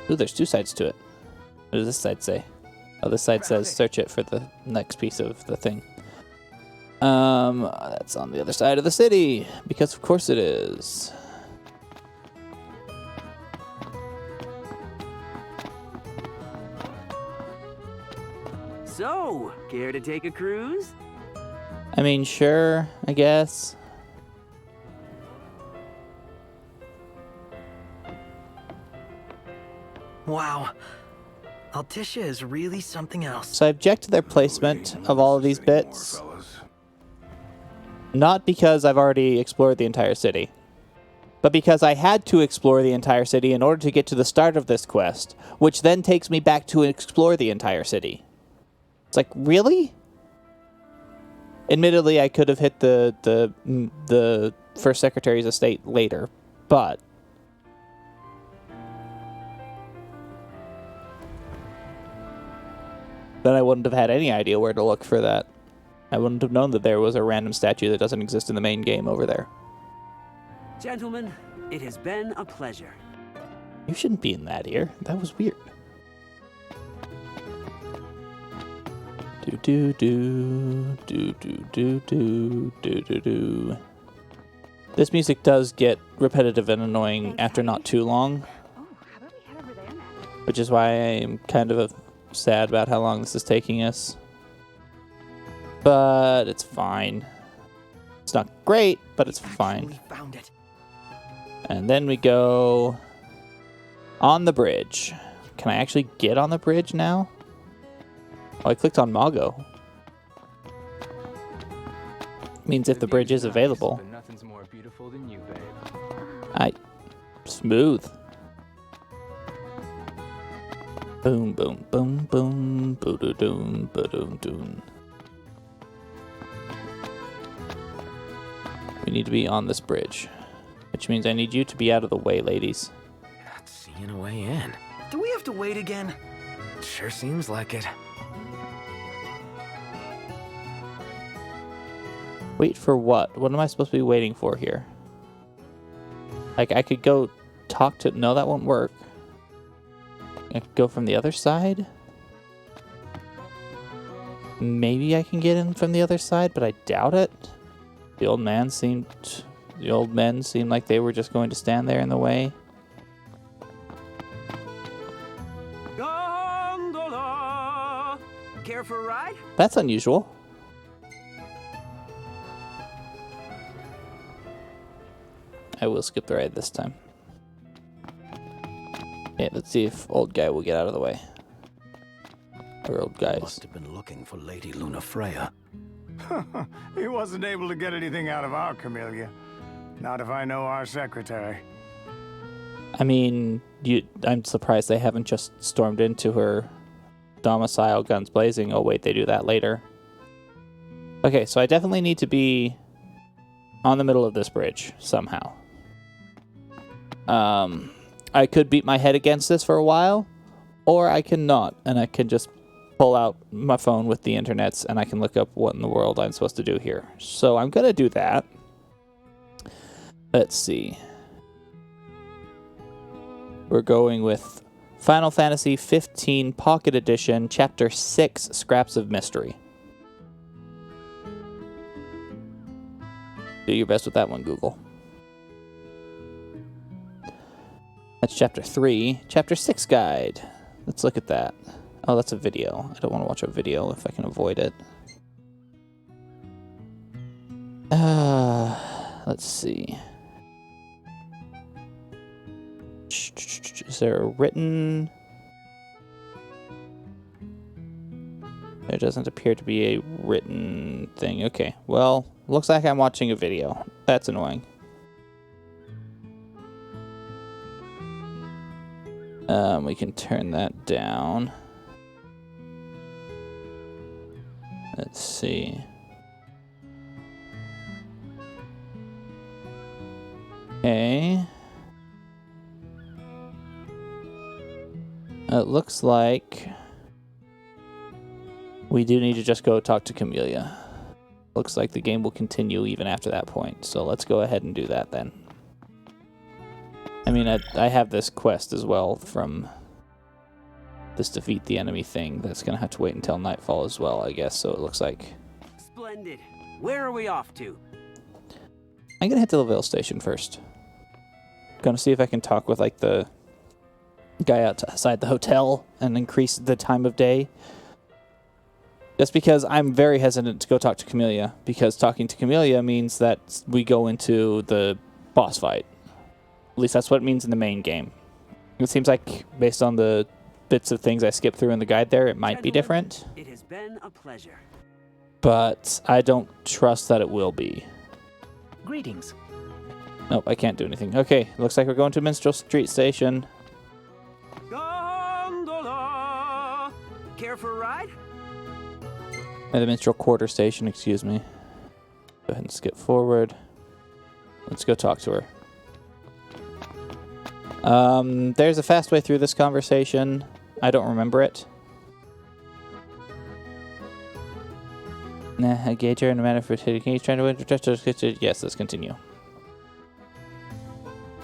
Ooh, there's two sides to it. What does this side say? Oh, this side says search it for the next piece of the thing. That's on the other side of the city, because of course it is. So, care to take a cruise? I mean, sure, I guess. Wow. Altissia is really something else. So I object to their placement of all of these bits. Not because I've already explored the entire city, but because I had to explore the entire city in order to get to the start of this quest, which then takes me back to explore the entire city. It's like, really? Admittedly, I could have hit the First Secretary's estate later, but then I wouldn't have had any idea where to look for that. I wouldn't have known that there was a random statue that doesn't exist in the main game over there. Gentlemen, it has been a pleasure. You shouldn't be in that here. That was weird. Do do do do do do do do do do. This music does get repetitive and annoying after not too long, which is why I'm kind of sad about how long this is taking us. But it's fine. It's not great, but it's fine. Found it. And then we go on the bridge. Can I actually get on the bridge now? Oh, I clicked on Mago. Means if the bridge is available. Nothing's more beautiful than you, babe. Smooth. Boom, boom, boom, boom, boo-doo-doon, boo-doo-doon. We need to be on this bridge, which means I need you to be out of the way, ladies. Not seeing a way in. Do we have to wait again? Sure seems like it. Wait for what? What am I supposed to be waiting for here? Like, I could go talk to... No, that won't work. I could go from the other side? Maybe I can get in from the other side, but I doubt it. The old men seemed like they were just going to stand there in the way. Gondola! Care for a ride? That's unusual. I will skip the ride this time. Okay, let's see if old guy will get out of the way. Or old guys. Must have been looking for Lady Lunafreya. He wasn't able to get anything out of our Camellia. Not if I know our secretary. I mean, I'm surprised they haven't just stormed into her domicile, guns blazing. Oh wait, they do that later. Okay, so I definitely need to be on the middle of this bridge somehow. I could beat my head against this for a while, or I can not, and I can just pull out my phone with the internets and I can look up what in the world I'm supposed to do here. So I'm gonna do that. Let's see. We're going with Final Fantasy 15 Pocket Edition, Chapter 6, Scraps of Mystery. Do your best with that one, Google. That's Chapter 3. Chapter 6 Guide. Let's look at that. Oh, that's a video. I don't want to watch a video if I can avoid it. Let's see. Is there a written... There doesn't appear to be a written thing. Okay, well, looks like I'm watching a video. That's annoying. We can turn that down. Let's see. Okay. It looks like we do need to just go talk to Camellia. Looks like the game will continue even after that point. So let's go ahead and do that then. I mean, I have this quest as well from this defeat the enemy thing. That's going to have to wait until nightfall as well, I guess. So it looks like... Splendid. Where are we off to? I'm going to hit the Laville station first. Going to see if I can talk with, like, the guy outside the hotel and increase the time of day. That's because I'm very hesitant to go talk to Camellia, because talking to Camellia means that we go into the boss fight. At least that's what it means in the main game. It seems like, based on the bits of things I skipped through in the guide there, it might be different. It has been a pleasure. But I don't trust that it will be. Greetings. Nope, I can't do anything. Okay, looks like we're going to Minstrel Street Station. Gondola! Care for a ride? The Minstrel Quarter Station, excuse me. Go ahead and skip forward. Let's go talk to her. There's a fast way through this conversation. I don't remember it. Nah, I gauge her in a matter for hitting. He's trying to yes, let's continue.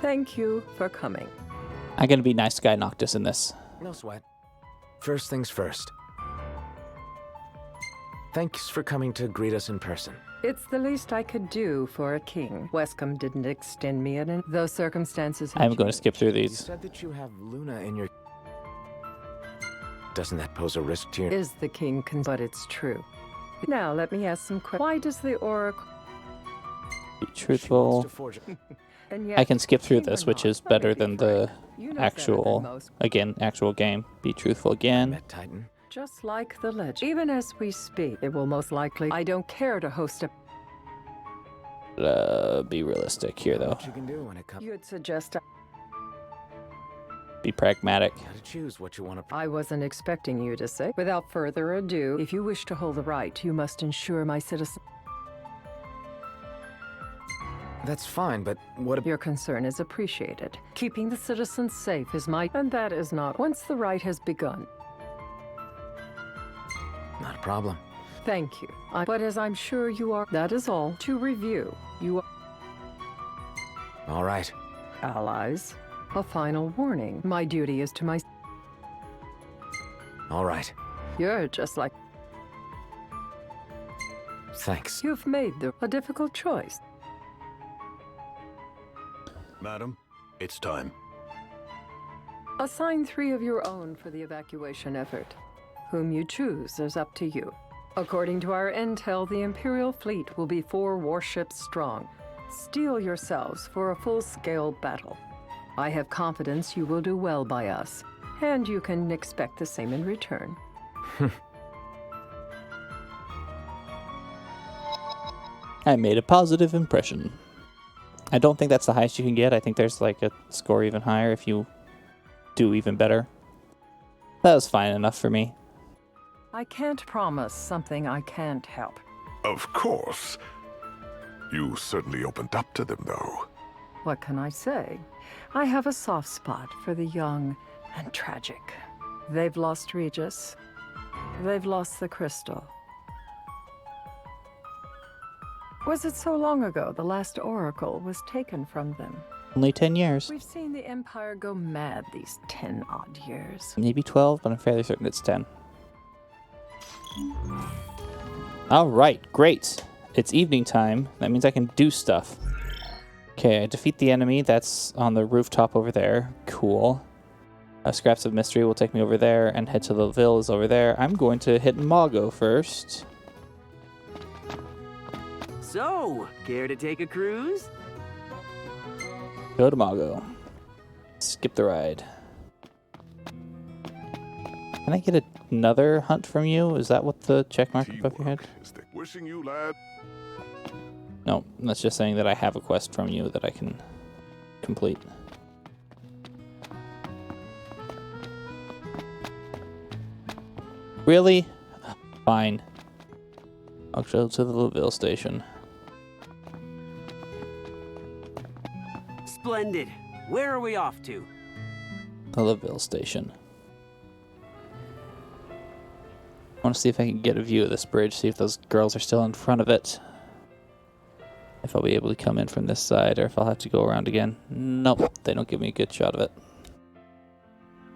Thank you for coming. I'm gonna be nice to Guy Noctis in this. No sweat. First things first. Thanks for coming to greet us in person. It's the least I could do for a king. Westcombe didn't extend me an those circumstances. I'm going to skip through these. You said that you have Luna in your... Doesn't that pose a risk to you? Is the king but it's true. Now let me ask some questions. Why does the oracle... Be truthful. I can skip through this, which is better than the actual, actual game. Be truthful again. Titan. Just like the legend. Even as we speak, it will most likely... I don't care to host a... Be realistic here, though. What you can do when it comes... You'd suggest... Be pragmatic. Gotta choose what you want to... I wasn't expecting you to say. Without further ado, if you wish to hold the right, you must ensure my citizen... That's fine, but what... Your concern is appreciated. Keeping the citizens safe is my... And that is not... Once the right has begun... Not a problem. Thank you. But as I'm sure you are... That is all. To review, you are... All right. Allies. A final warning. My duty is to my... All right. You're just like... Thanks. You've made a difficult choice. Madam, it's time. Assign 3 of your own for the evacuation effort. Whom you choose is up to you. According to our intel, the Imperial fleet will be 4 warships strong. Steel yourselves for a full-scale battle. I have confidence you will do well by us, and you can expect the same in return. I made a positive impression. I don't think that's the highest you can get. I think there's like a score even higher if you do even better. That was fine enough for me. I can't promise something I can't help. Of course. You certainly opened up to them, though. What can I say? I have a soft spot for the young and tragic. They've lost Regis. They've lost the crystal. Was it so long ago the last oracle was taken from them? Only 10 years. We've seen the Empire go mad these 10-odd years. Maybe 12, but I'm fairly certain it's 10. Alright, great. It's evening time. That means I can do stuff. Okay, I defeat the enemy. That's on the rooftop over there. Cool. Scraps of Mystery will take me over there, and head to the villas over there. I'm going to hit Mago first. So, care to take a cruise? Go to Mago. Skip the ride. Can I get another hunt from you? Is that what the check mark above your head? Wishing you, lad. No, that's just saying that I have a quest from you that I can complete. Really? Fine. I'll go to the Louisville station. Splendid. Where are we off to? The Louisville station. I want to see if I can get a view of this bridge, see if those girls are still in front of it. If I'll be able to come in from this side, or if I'll have to go around again. Nope, they don't give me a good shot of it.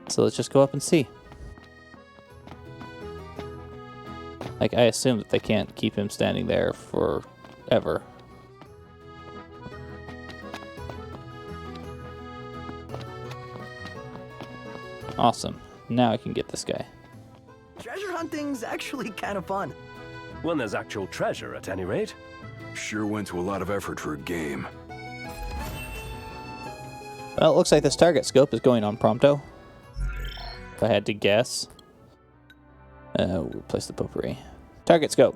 So let's just go up and see. Like, I assume that they can't keep him standing there forever. Awesome. Now I can get this guy. Treasure hunting's actually kind of fun. When there's actual treasure, at any rate. Sure went to a lot of effort for a game. Well, it looks like this target scope is going on prompto. If I had to guess. We'll place the potpourri. Target scope.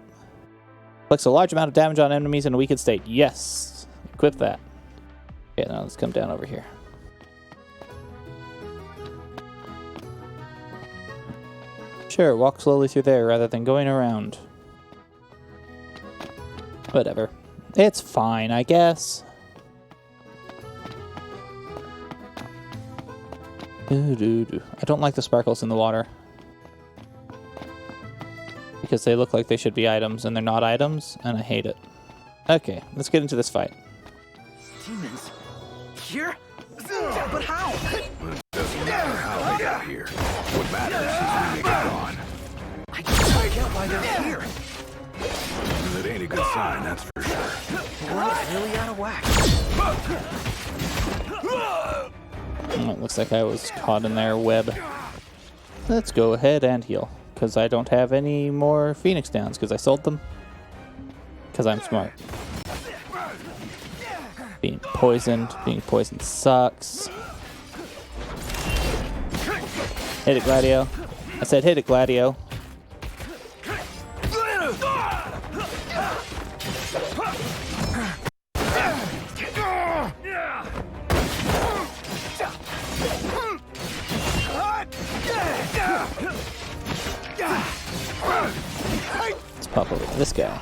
Inflicts a large amount of damage on enemies in a weakened state. Yes! Equip that. Okay, now let's come down over here. Sure, walk slowly through there rather than going around. Whatever. It's fine, I guess. I don't like the sparkles in the water. Because they look like they should be items, and they're not items, and I hate it. Okay, let's get into this fight. Demons? Here? But how? It doesn't matter how they got here. What matters is when they got on. I can't get why they're here. That ain't a good sign, that's for sure. The world's really out of whack. It looks like I was caught in their web. Let's go ahead and heal. Because I don't have any more Phoenix Downs, because I sold them. Because I'm smart. Being poisoned sucks. Hit it, Gladio. I said hit it, Gladio. Let's pop over to this guy.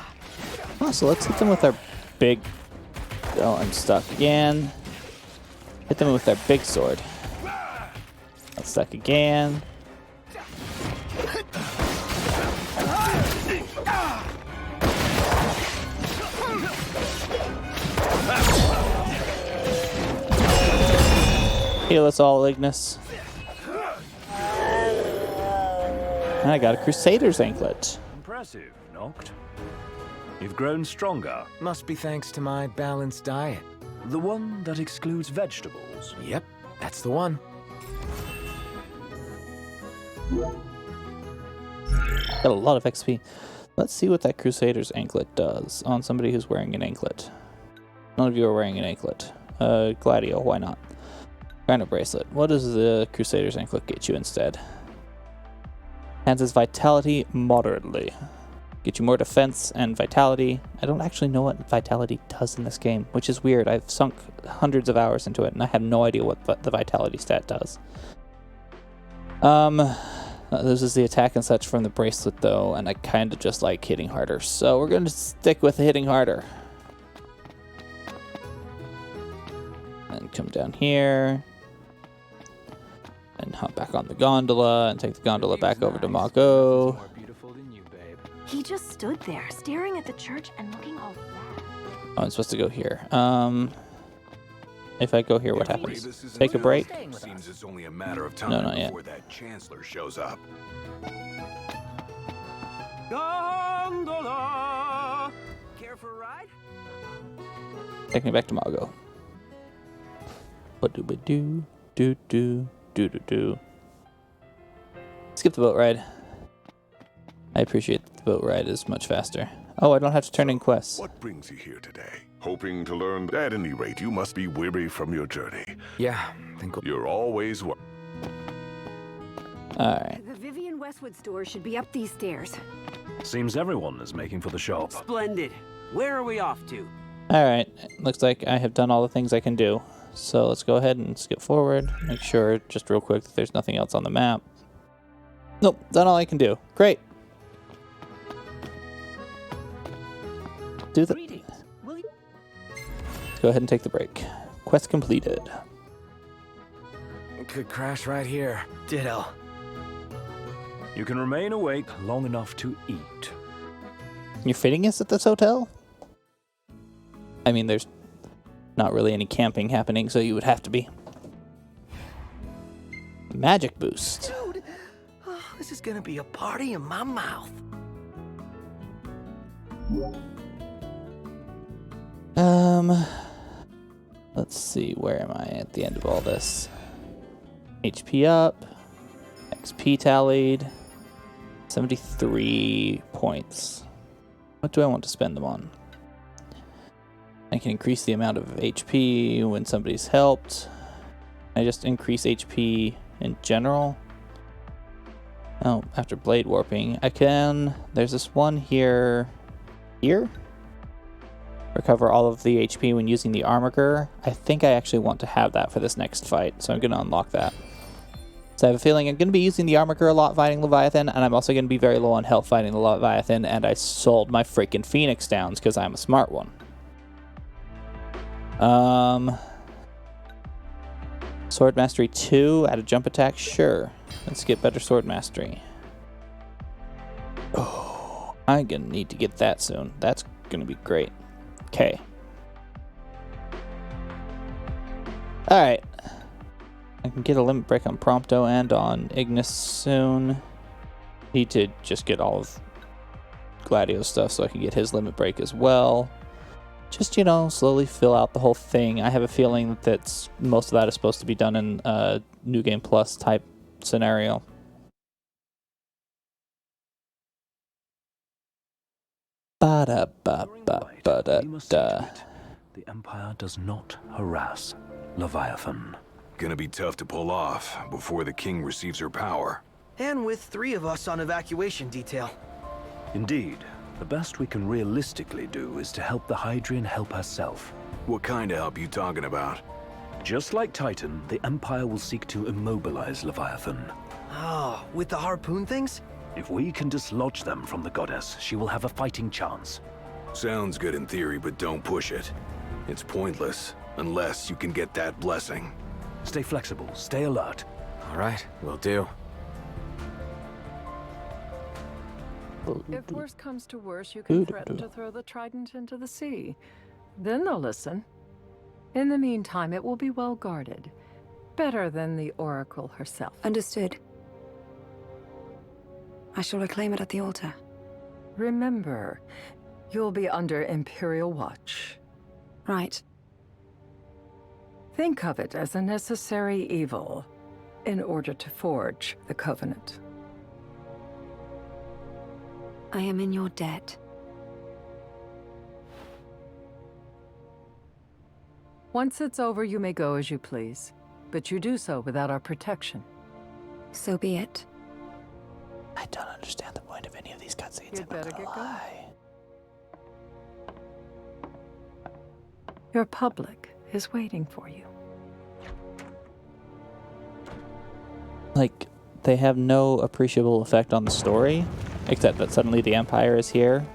Oh, so let's hit them with our big... Oh, I'm stuck again. Hit them with our big sword. I'm stuck again. Heal us all, Ignis. And I got a Crusader's anklet. Impressive, Noct. You've grown stronger. Must be thanks to my balanced diet. The one that excludes vegetables. Yep, that's the one. Got a lot of XP. Let's see what that Crusader's anklet does on somebody who's wearing an anklet. None of you are wearing an anklet. Gladio, why not? Rhino bracelet. What does the Crusader's anklet get you instead? Enhances vitality moderately. Get you more defense and vitality. I don't actually know what vitality does in this game, which is weird. I've sunk hundreds of hours into it, and I have no idea what the vitality stat does. Loses the attack and such from the bracelet, though, and I kind of just like hitting harder. So we're going to stick with hitting harder. And come down here. And hop back on the gondola and take the gondola back over to Margot. He just stood there, staring at the church and looking all sad. Oh, I'm supposed to go here. If I go here, what happens? Take a break? Seems it's only a matter of time No, not yet. before that chancellor shows up. Gondola! Care for a ride? Take me back to Margot. What do we do? Do. Skip the boat ride. I appreciate that the boat ride is much faster. Oh, I don't have to turn in quests. What brings you here today? Hoping to learn. At any rate, you must be weary from your journey. Yeah, think you're always. Alright. The Vivian Westwood store should be up these stairs. Seems everyone is making for the shop. Splendid. Where are we off to? Alright. Looks like I have done all the things I can do. So let's go ahead and skip forward. Make sure, just real quick, that there's nothing else on the map. Nope, done all I can do. Great. Do the... Let's go ahead and take the break. Quest completed. Could crash right here. Ditto. You can remain awake long enough to eat. You're fitting us at this hotel? I mean, there's not really any camping happening, so you would have to be. Magic boost. Dude, this is gonna be a party in my mouth. Let's see, where am I at the end of all this? HP up, XP tallied, 73 points. What do I want to spend them on? I can increase the amount of HP when somebody's helped. I just increase HP in general. Oh, after blade warping, I can... There's this one here. Here? Recover all of the HP when using the Armiger. I think I actually want to have that for this next fight, so I'm going to unlock that. So I have a feeling I'm going to be using the Armiger a lot fighting Leviathan, and I'm also going to be very low on health fighting the Leviathan, and I sold my freaking Phoenix Downs because I'm a smart one. Sword Mastery 2, add a jump attack? Sure. Let's get better Sword Mastery. Oh, I'm going to need to get that soon. That's going to be great. Okay. Alright. I can get a limit break on Prompto and on Ignis soon. Need to just get all of Gladio's stuff so I can get his limit break as well. Just, you know, slowly fill out the whole thing. I have a feeling that most of that is supposed to be done in a New Game Plus type scenario. Ba-da-ba-ba-ba-da-da. The Empire does not harass Leviathan. Gonna be tough to pull off before the king receives her power. And with 3 of us on evacuation detail. Indeed. The best we can realistically do is to help the Hydrian help herself. What kind of help you talking about? Just like Titan, the Empire will seek to immobilize Leviathan. Oh, with the harpoon things? If we can dislodge them from the goddess, she will have a fighting chance. Sounds good in theory, but don't push it. It's pointless, unless you can get that blessing. Stay flexible, stay alert. All right, will do. If worse comes to worse, you can threaten to throw the trident into the sea. Then they'll listen. In the meantime, it will be well guarded. Better than the Oracle herself. Understood. I shall reclaim it at the altar. Remember, you'll be under Imperial watch. Right. Think of it as a necessary evil in order to forge the Covenant. I am in your debt. Once it's over, you may go as you please, but you do so without our protection. So be it. I don't understand the point of any of these cutscenes. You'd better get going. Your public is waiting for you. Like, they have no appreciable effect on the story, except that suddenly the Empire is here.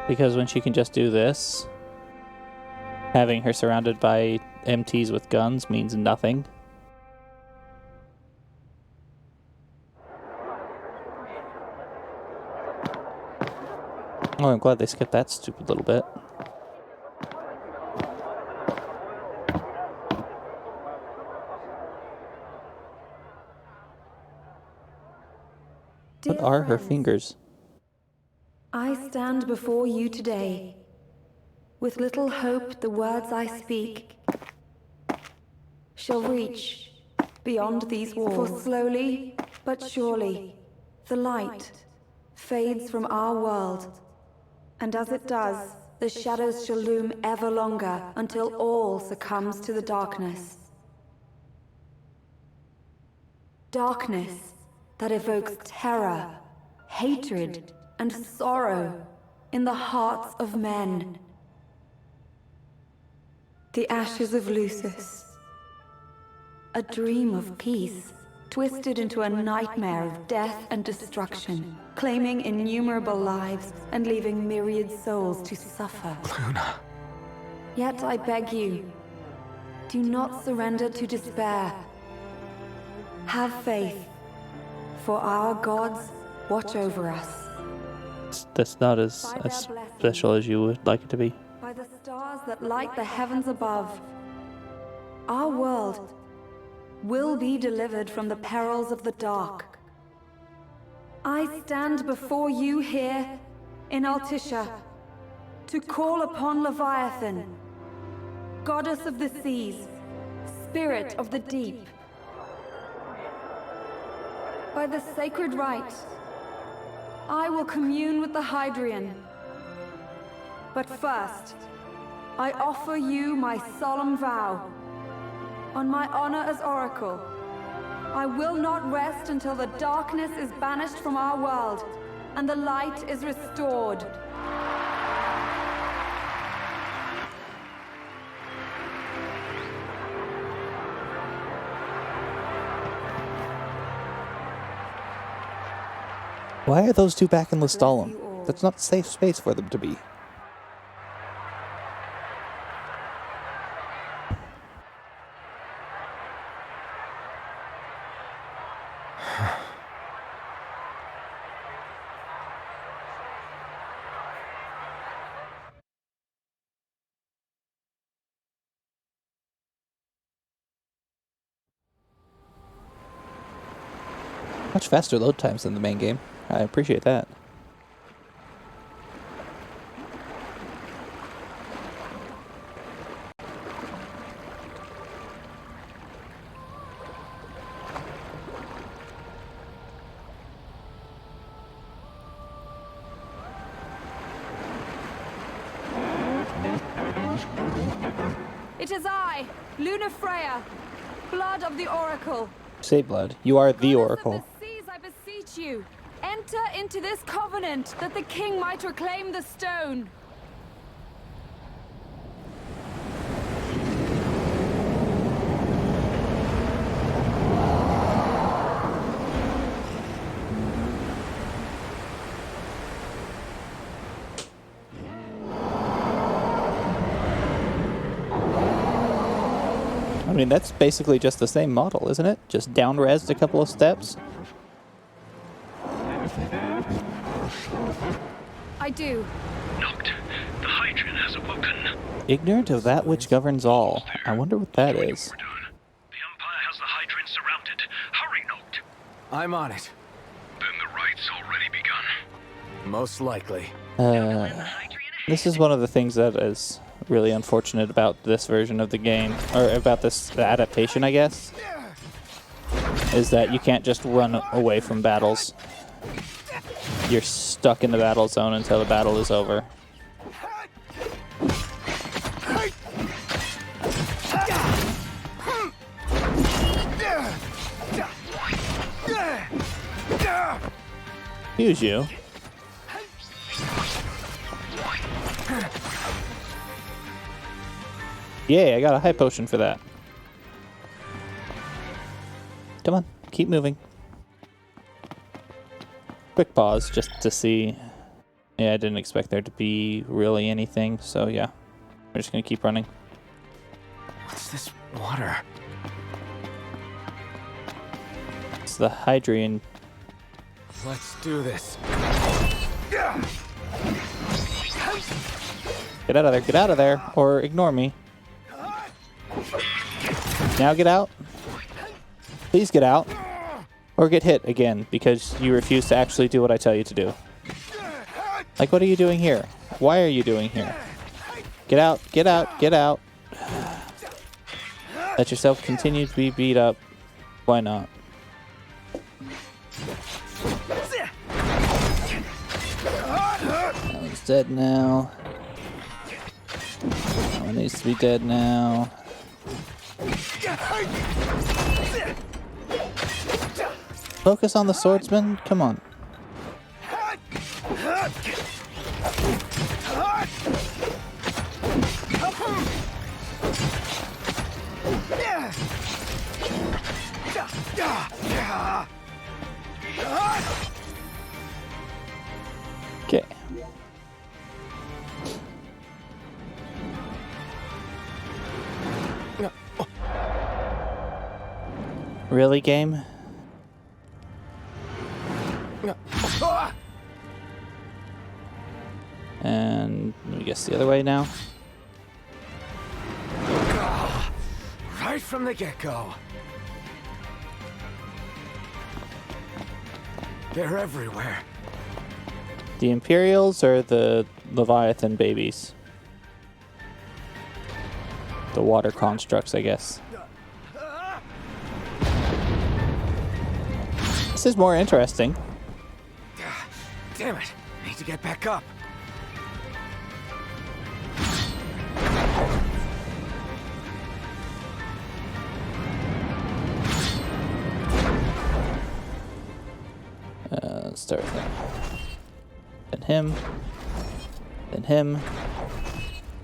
Because when she can just do this, having her surrounded by MTs with guns means nothing. Oh, I'm glad they skipped that stupid little bit. What are her fingers? I stand before you today. With little hope the words I speak shall reach beyond these walls. For slowly but surely, the light fades from our world. And as it does, the shadows shall loom ever longer until all succumbs to the darkness. Darkness that evokes terror, hatred, and sorrow in the hearts of men. The ashes of Lucis. A dream of peace, twisted into a nightmare of death and destruction, claiming innumerable lives and leaving myriad souls to suffer. Luna. Yet I beg you, do not surrender to despair. Have faith, for our gods watch over us. That's not as special as you would like it to be. By the stars that light the heavens above, our world will be delivered from the perils of the dark. I stand before you here in Altissia to call upon Leviathan, goddess of the seas, spirit of the deep. By the sacred rite, I will commune with the Hydrian. But first, I offer you my solemn vow. On my honor as Oracle, I will not rest until the darkness is banished from our world and the light is restored. Why are those two back in Lestalem? That's not a safe space for them to be. Much faster load times than the main game. I appreciate that. It is I, Luna Freya, blood of the Oracle. Say blood. You are the Oracle. Seas, I beseech you, enter into this covenant that the king might reclaim the stone. I mean, that's basically just the same model, isn't it? Just down-resed a couple of steps. I do. Noct, the Hydrian has awoken. Ignorant of that which governs all. I wonder what that is. The Empire has the Hydrian surrounded. Hurry, Noct. I'm on it. Then the rite's already begun. Most likely. This is one of the things that is really unfortunate about this version of the game, or about this adaptation, I guess, is that you can't just run away from battles. You're stuck in the battle zone until the battle is over. Excuse you. Yay, I got a high potion for that. Come on, keep moving. Quick pause just to see. Yeah, I didn't expect there to be really anything, so yeah. We're just gonna keep running. What's this water? It's the Hydrian. Let's do this. Get out of there, or ignore me. Now get out. Please get out. Or get hit again, because you refuse to actually do what I tell you to do. Like, what are you doing here? Why are you doing here? Get out, get out, get out. Let yourself continue to be beat up. Why not? That one's dead now. That one needs to be dead now. Focus on the swordsman? Come on. Okay. Really, game? And let me guess the other way now. Right from the get-go. They're everywhere. The Imperials or the Leviathan babies? The water constructs, I guess. This is more interesting. Damn it. Need to get back up. Let's start with him. Then him. Then him.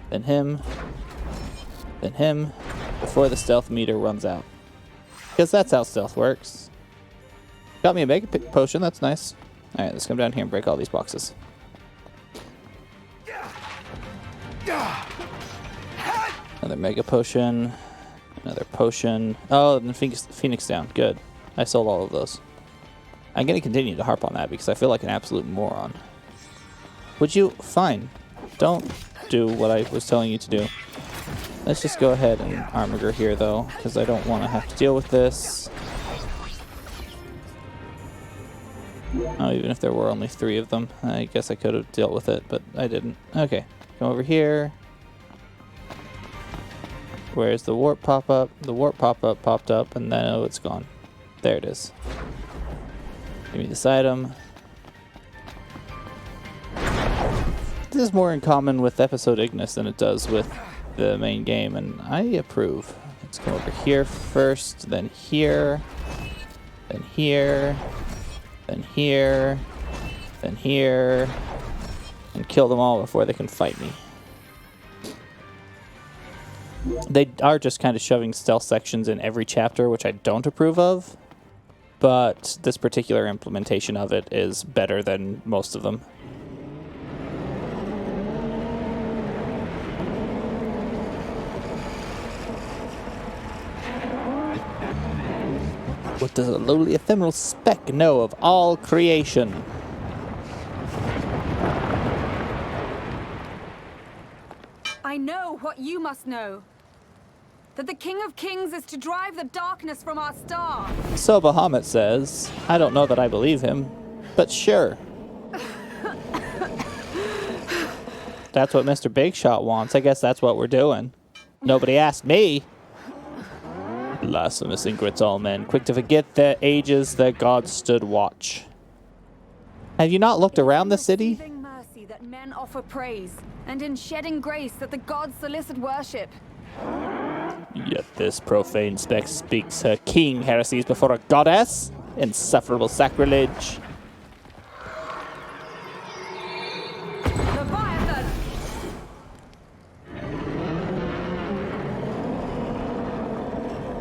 Then him. Then him. Before the stealth meter runs out. Because that's how stealth works. Got me a mega potion, that's nice. Alright, let's come down here and break all these boxes. Another mega potion. Another potion. Oh, and Phoenix down. Good. I sold all of those. I'm going to continue to harp on that because I feel like an absolute moron. Would you? Fine. Don't do what I was telling you to do. Let's just go ahead and armor here, though, because I don't want to have to deal with this. Oh, even if there were only 3 of them, I guess I could have dealt with it, but I didn't. Okay, come over here. Where's the warp pop-up? The warp pop-up popped up, and then, oh, it's gone. There it is. Give me this item. This is more in common with Episode Ignis than it does with the main game, and I approve. Let's come over here first, then here, then here, then here, then here, and kill them all before they can fight me. They are just kind of shoving stealth sections in every chapter, which I don't approve of, but this particular implementation of it is better than most of them. What does a lowly ephemeral speck know of all creation? I know what you must know. That the King of Kings is to drive the darkness from our star. So Bahamut says. I don't know that I believe him, but sure. That's what Mr. Big Shot wants. I guess that's what we're doing. Nobody asked me. Blasphemous ingrates all men, quick to forget the ages their gods stood watch. Have you not looked around the city? In mercy that men offer praise, and in shedding grace that the gods solicit worship. Yet this profane speck speaks her king heresies before a goddess? Insufferable sacrilege. Leviathan!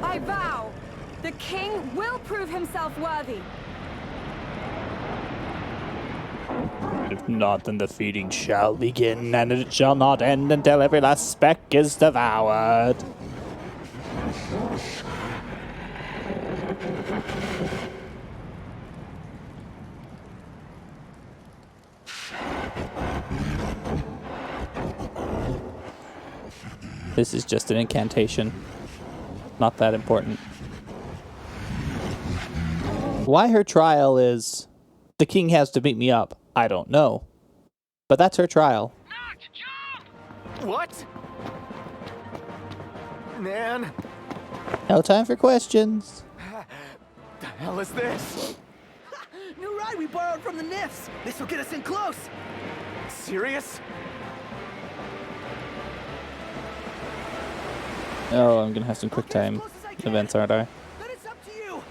I vow, the king will prove himself worthy. If not, then the feeding shall begin, and it shall not end until every last speck is devoured. This is just an incantation. Not that important. Why her trial is, the king has to beat me up, I don't know. But that's her trial. What? Man. No time for questions. The hell is this? New ride we borrowed from the Nifs. This will get us in close. Serious? Oh, I'm gonna have some quick time events, aren't I? Then it's up to you.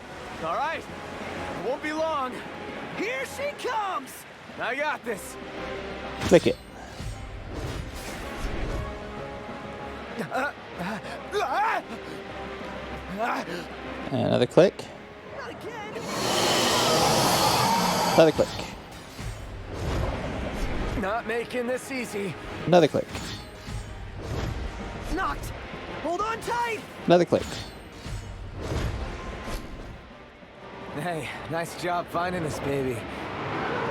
All right. It won't be long. Here she comes. I got this. Click it. And another click. Another click. Not making this easy. Another click. Knocked. Hold on tight. Another click. Hey, nice job finding this baby.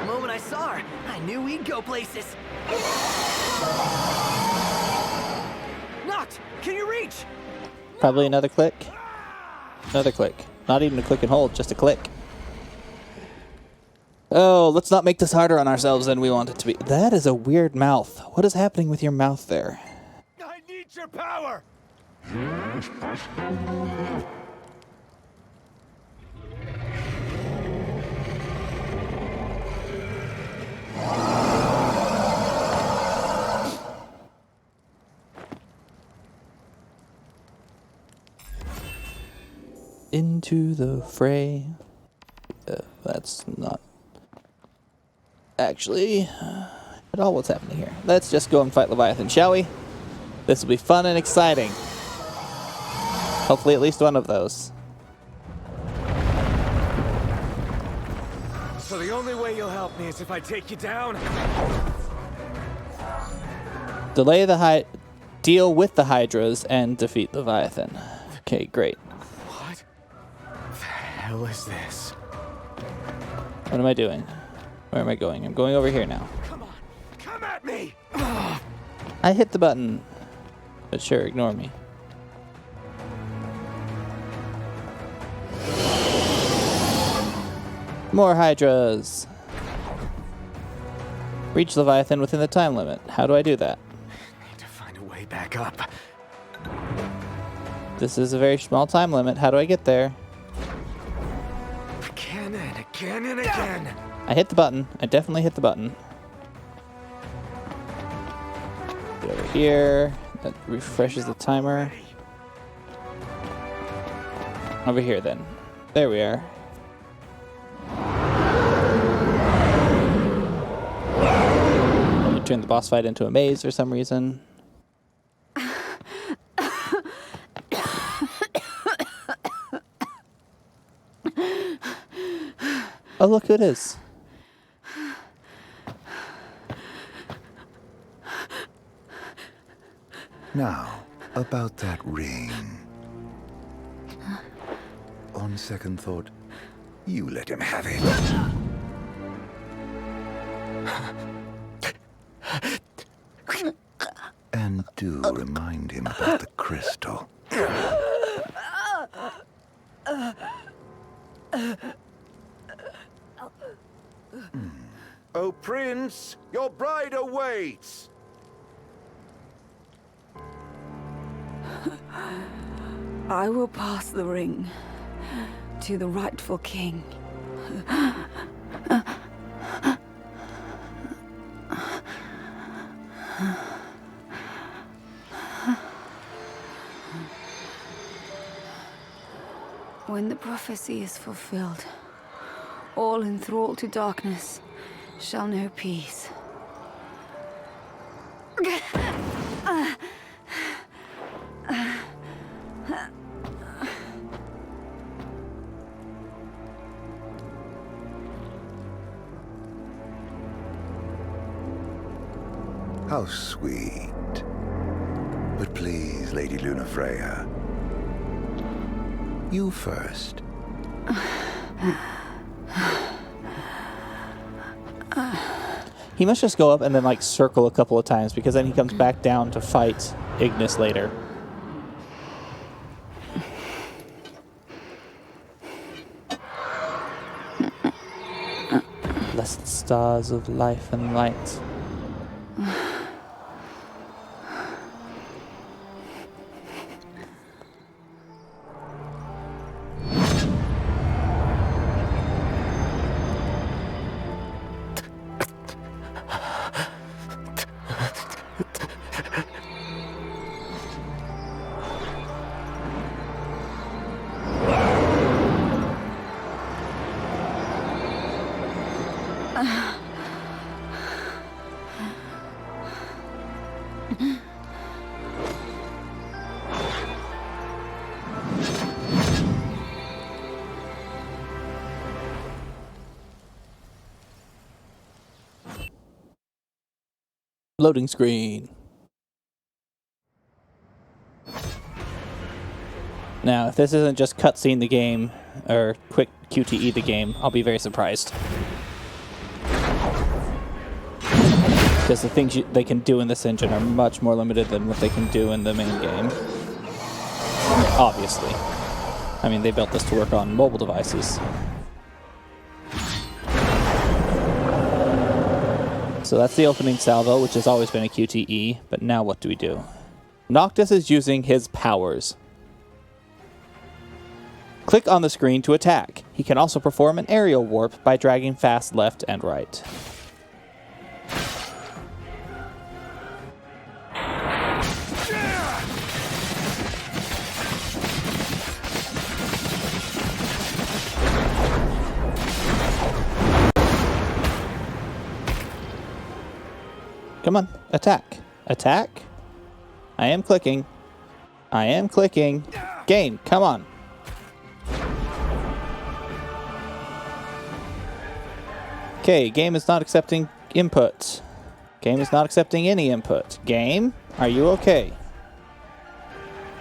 The moment I saw her, I knew we'd go places. Knocked. Can you reach? Probably another click. Another click. Not even a click and hold, just a click. Oh, let's not make this harder on ourselves than we want it to be. That is a weird mouth. What is happening with your mouth there? I need your power! Into the fray. That's not actually at all what's happening here. Let's just go and fight Leviathan, shall we? This will be fun and exciting. Hopefully at least one of those. So the only way you'll help me is if I take you down? Deal with the Hydras and defeat Leviathan. Okay, great. What the hell is this? What am I doing? Where am I going? I'm going over here now. Come on, come at me! I hit the button. But sure, ignore me. More Hydras. Reach Leviathan within the time limit. How do I do that? Need to find a way back up. This is a very small time limit. How do I get there? Again and again and again. I hit the button. I definitely hit the button. Get over here. That refreshes the timer. Over here then. There we are. You turn the boss fight into a maze for some reason. Oh, look who it is. Now, about that ring. On second thought, you let him have it. And do remind him about the crystal. Oh, Prince, your bride awaits! I will pass the ring to the rightful king. When the prophecy is fulfilled, all enthralled to darkness shall know peace. How sweet. But please, Lady Lunafreya, you first. He must just go up and then like circle a couple of times, because then he comes back down to fight Ignis later. Blessed stars of life and light. Loading screen. Now, if this isn't just cutscene the game, or quick QTE the game, I'll be very surprised. Because the things they can do in this engine are much more limited than what they can do in the main game. Obviously. I mean, they built this to work on mobile devices. So that's the opening salvo, which has always been a QTE. But now what do we do? Noctis is using his powers. Click on the screen to attack. He can also perform an aerial warp by dragging fast left and right. Come on, attack. Attack? I am clicking. I am clicking. Game, come on. Okay, game is not accepting input. Game is not accepting any input. Game, are you okay?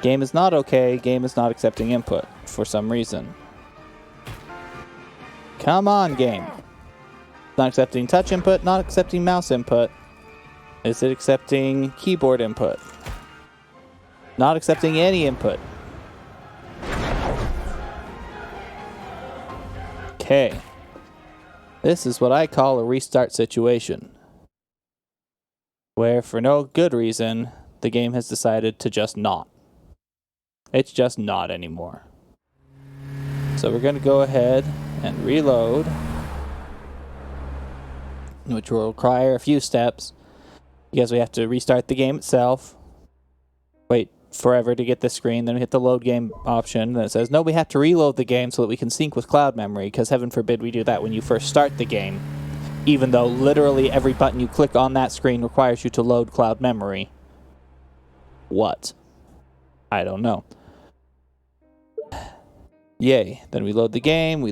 Game is not okay. Game is not accepting input for some reason. Come on, game. Not accepting touch input, not accepting mouse input. Is it accepting keyboard input? Not accepting any input. Okay. This is what I call a restart situation, where for no good reason, the game has decided to just not. It's just not anymore. So we're going to go ahead and reload, which will require a few steps, because we have to restart the game itself, wait forever to get the screen, then we hit the load game option, then it says, no, we have to reload the game so that we can sync with cloud memory, because heaven forbid we do that when you first start the game, even though literally every button you click on that screen requires you to load cloud memory. What? I don't know. Yay. Then we load the game,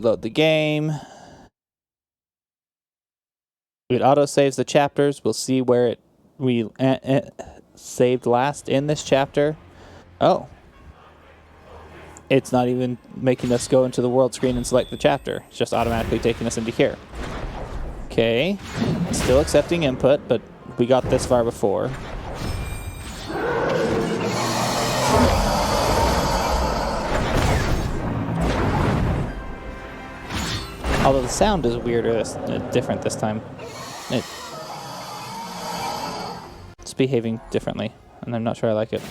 It auto-saves the chapters. We'll see where we saved last in this chapter. Oh. It's not even making us go into the world screen and select the chapter. It's just automatically taking us into here. Okay. Still accepting input, but we got this far before. Although the sound is weirder, different this time. It's behaving differently, and I'm not sure I like it.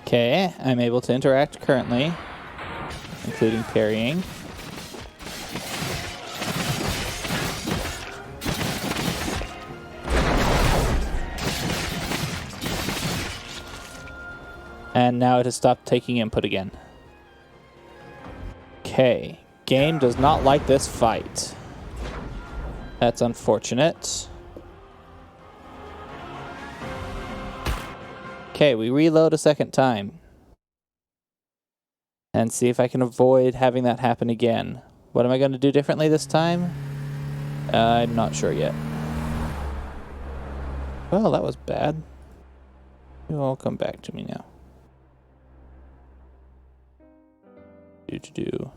Okay, I'm able to interact currently, including parrying. And now it has stopped taking input again. Okay, game does not like this fight. That's unfortunate. Okay, we reload a second time. And see if I can avoid having that happen again. What am I going to do differently this time? I'm not sure yet. Well, that was bad. It'll all come back to me now. Do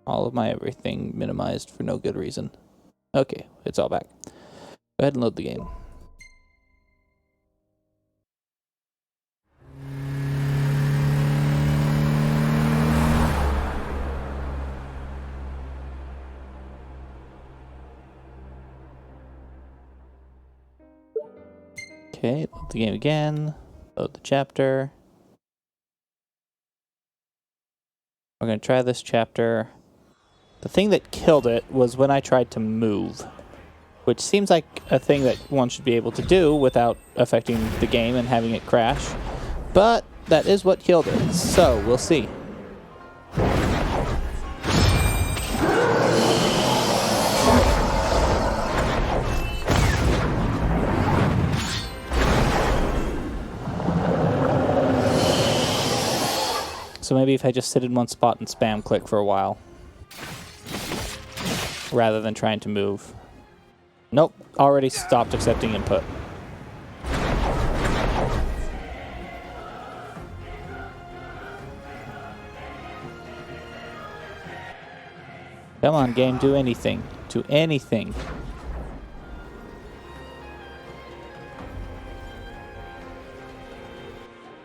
all of my everything minimized for no good reason. Okay, it's all back. Go ahead and load the game. Okay, load the game again. Load the chapter. We're going to try this chapter. The thing that killed it was when I tried to move, which seems like a thing that one should be able to do without affecting the game and having it crash. But that is what killed it, so we'll see. So maybe if I just sit in one spot and spam click for a while, rather than trying to move. Nope, already stopped accepting input. Come on, game, do anything. Do anything.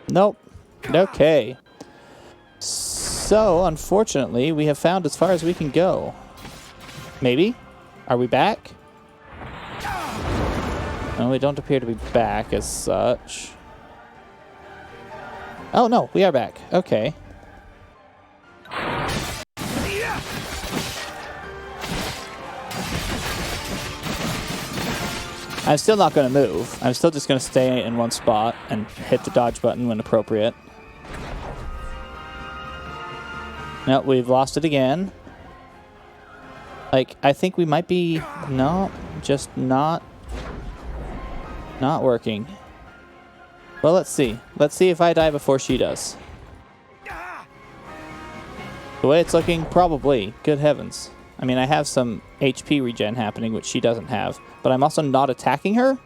Nope. Okay. So, unfortunately, we have found as far as we can go. Maybe? Are we back? No, we don't appear to be back as such. Oh no, we are back. Okay. I'm still not going to move. I'm still just going to stay in one spot and hit the dodge button when appropriate. Nope, we've lost it again. Like, I think we might be... No, just not working. Well, let's see. Let's see if I die before she does. The way it's looking, probably. Good heavens. I mean, I have some HP regen happening, which she doesn't have. But I'm also not attacking her.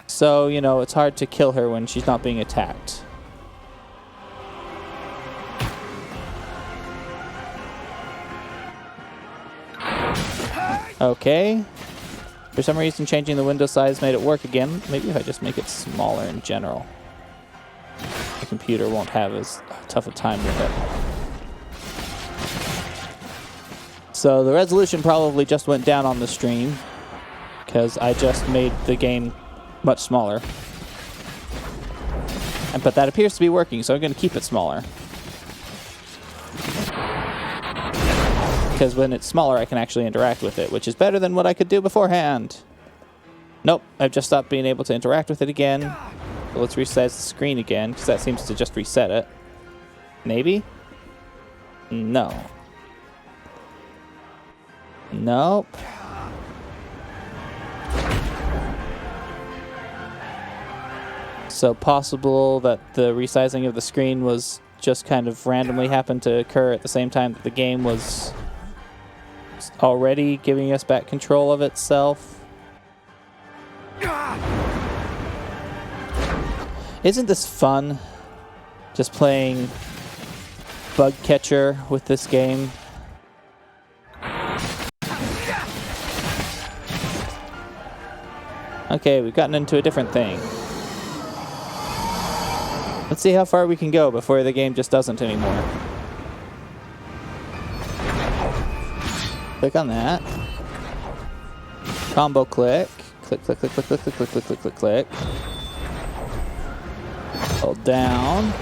So, you know, it's hard to kill her when she's not being attacked. Okay. For some reason, changing the window size made it work again. Maybe if I just make it smaller in general. The computer won't have as tough a time with it. So the resolution probably just went down on the stream because I just made the game much smaller. But that appears to be working, so I'm going to keep it smaller. Because when it's smaller, I can actually interact with it, which is better than what I could do beforehand. Nope, I've just stopped being able to interact with it again. So let's resize the screen again, because that seems to just reset it. Maybe? No. Nope. So possible that the resizing of the screen was just kind of randomly happened to occur at the same time that the game was already giving us back control of itself. Isn't this fun? Just playing bug catcher with this game. Okay, we've gotten into a different thing. Let's see how far we can go before the game just doesn't anymore. Click on that. Combo click. Click, click, click, click, click, click, click, click, click, click, click. Hold down.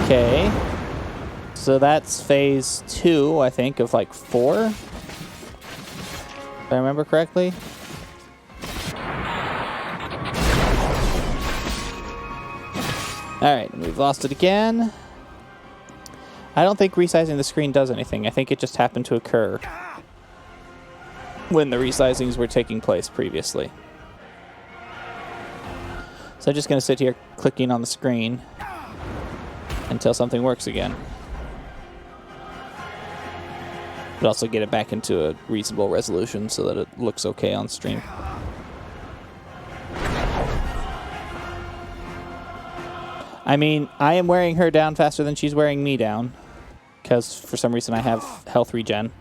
Okay. So that's phase 2, I think, of like 4. If I remember correctly. Alright, we've lost it again. I don't think resizing the screen does anything. I think it just happened to occur when the resizings were taking place previously. So I'm just going to sit here clicking on the screen until something works again. But also get it back into a reasonable resolution so that it looks okay on stream. I mean, I am wearing her down faster than she's wearing me down. Because for some reason I have health regen.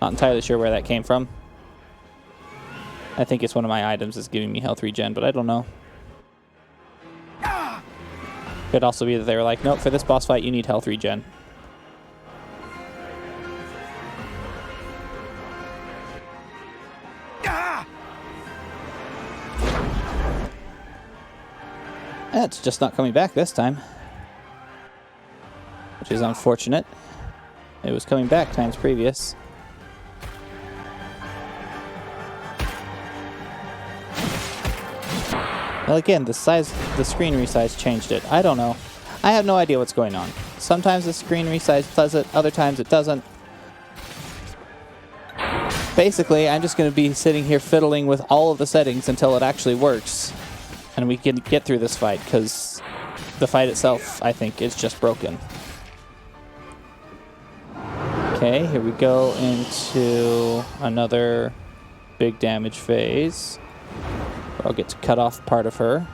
Not entirely sure where that came from. I think it's one of my items that's giving me health regen, but I don't know. Could also be that they were like, nope, for this boss fight you need health regen. It's just not coming back this time. Which is unfortunate. It was coming back times previous. Well, again, the screen resize changed it. I don't know. I have no idea what's going on. Sometimes the screen resize does it, other times it doesn't. Basically, I'm just going to be sitting here fiddling with all of the settings until it actually works. And we can get through this fight, because the fight itself, I think, is just broken. Okay, here we go into another big damage phase. I'll get to cut off part of her.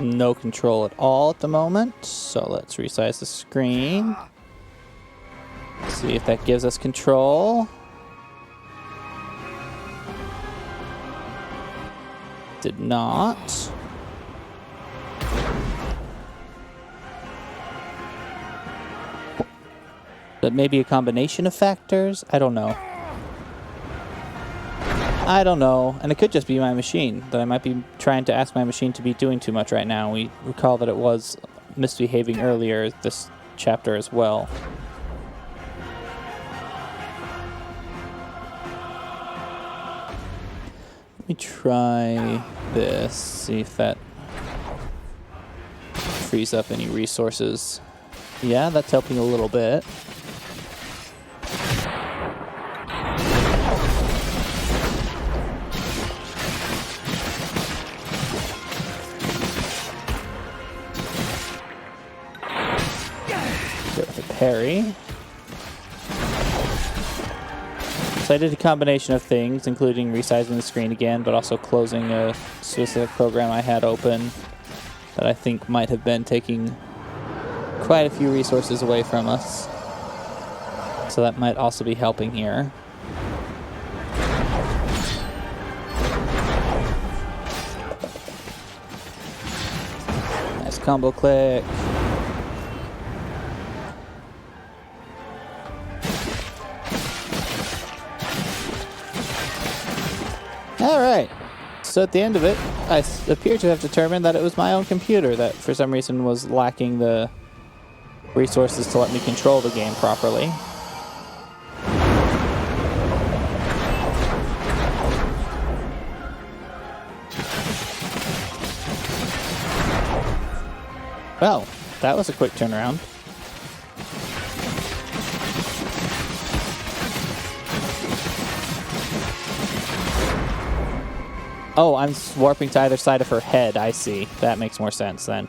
No control at all at the moment, so let's resize the screen. See if that gives us control. Did not. But maybe a combination of factors? I don't know. I don't know. And it could just be my machine, that I might be trying to ask my machine to be doing too much right now. We recall that it was misbehaving earlier this chapter as well. Let me try this, see if that frees up any resources. Yeah, that's helping a little bit. Go with a parry. So I did a combination of things, including resizing the screen again, but also closing a specific program I had open that I think might have been taking quite a few resources away from us. So that might also be helping here. Nice combo click. Alright, so at the end of it, I appear to have determined that it was my own computer that for some reason was lacking the resources to let me control the game properly. Well, that was a quick turnaround. Oh, I'm warping to either side of her head. I see. That makes more sense then.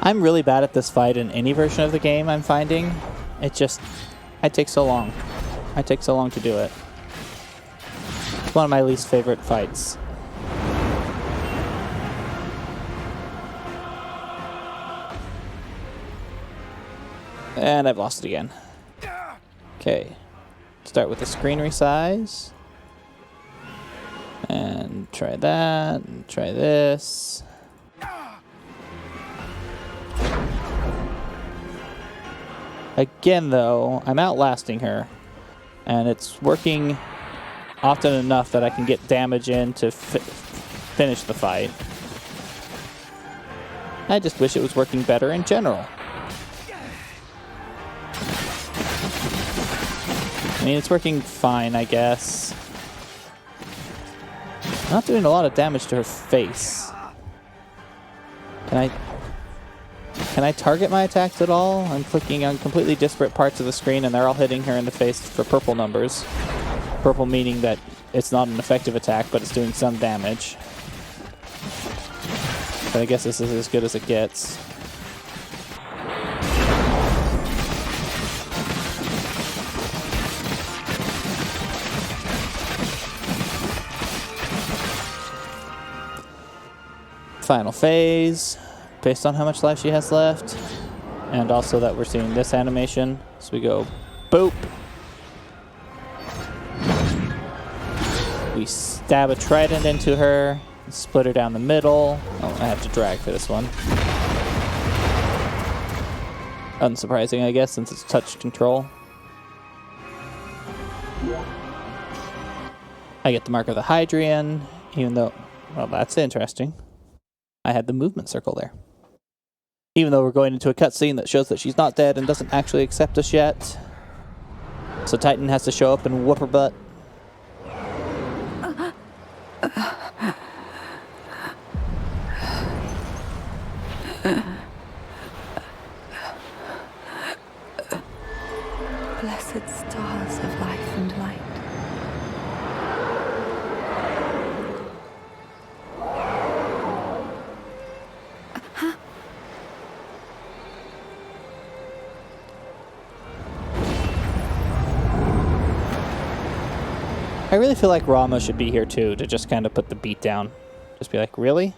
I'm really bad at this fight in any version of the game, I'm finding. It takes so long. I take so long to do it. It's one of my least favorite fights. And I've lost it again. Okay. Start with the screen resize. And try that. And try this. Again, though, I'm outlasting her. And it's working often enough that I can get damage in to finish the fight. I just wish it was working better in general. I mean, it's working fine, I guess. Not doing a lot of damage to her face. Can I target my attacks at all? I'm clicking on completely disparate parts of the screen and they're all hitting her in the face for purple numbers. Purple meaning that it's not an effective attack, but it's doing some damage. But I guess this is as good as it gets. Final phase, based on how much life she has left, and also that we're seeing this animation. So we go boop. We stab a trident into her, split her down the middle. Oh, I have to drag for this one. Unsurprising, I guess, since it's touch control. I get the mark of the Hydrian, even though, well, that's interesting. I had the movement circle there. Even though we're going into a cutscene that shows that she's not dead and doesn't actually accept us yet. So Titan has to show up and whoop her butt. Blessed stars of life and light. I really feel like Rama should be here too, to just kind of put the beat down. Just be like, really?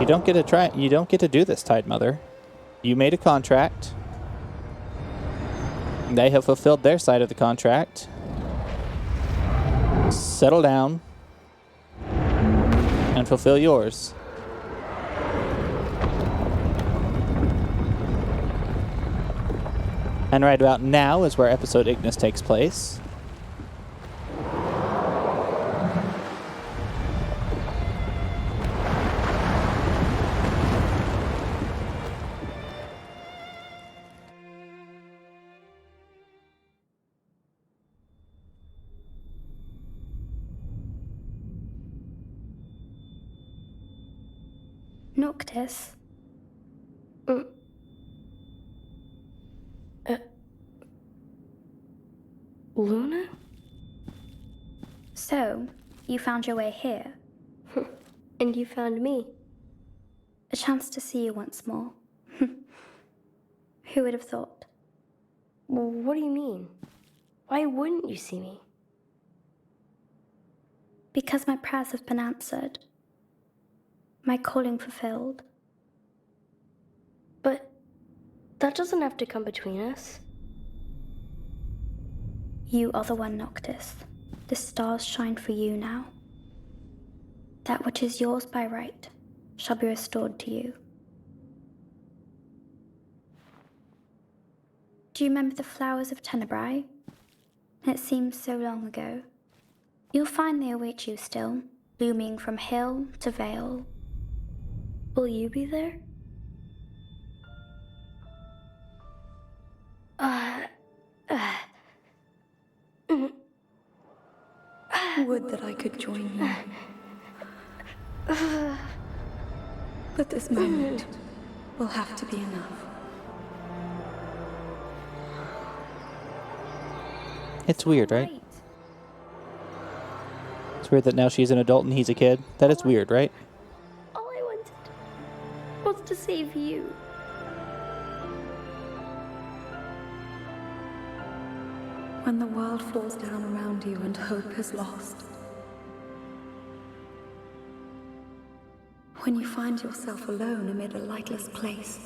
You don't get to try. You don't get to do this, Tide Mother. You made a contract. They have fulfilled their side of the contract. Settle down and fulfill yours. And right about now is where episode Ignis takes place. Noctis. Luna? So, you found your way here. And you found me. A chance to see you once more. Who would have thought? Well, what do you mean? Why wouldn't you see me? Because my prayers have been answered. My calling fulfilled. But that doesn't have to come between us. You are the one, Noctis. The stars shine for you now. That which is yours by right shall be restored to you. Do you remember the flowers of Tenebrae? It seems so long ago. You'll find they await you still, blooming from hill to vale. Will you be there? Would that I could join you. But this moment will have to be enough. It's weird, right? It's weird that now she's an adult and he's a kid. That is weird, right? All I wanted was to save you. When the world falls down around you and hope is lost. When you find yourself alone amid a lightless place.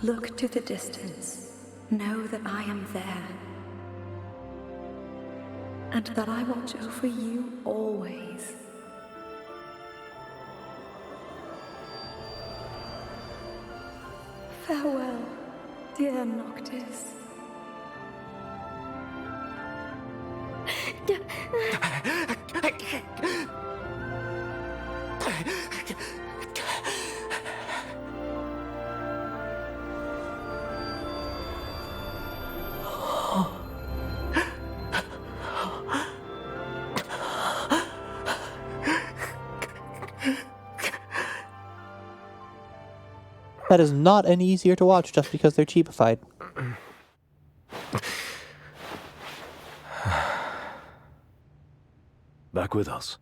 Look to the distance. Know that I am there. And that I watch over you always. Farewell, dear Noctis. That is not any easier to watch just because they're cheapified. Back with us.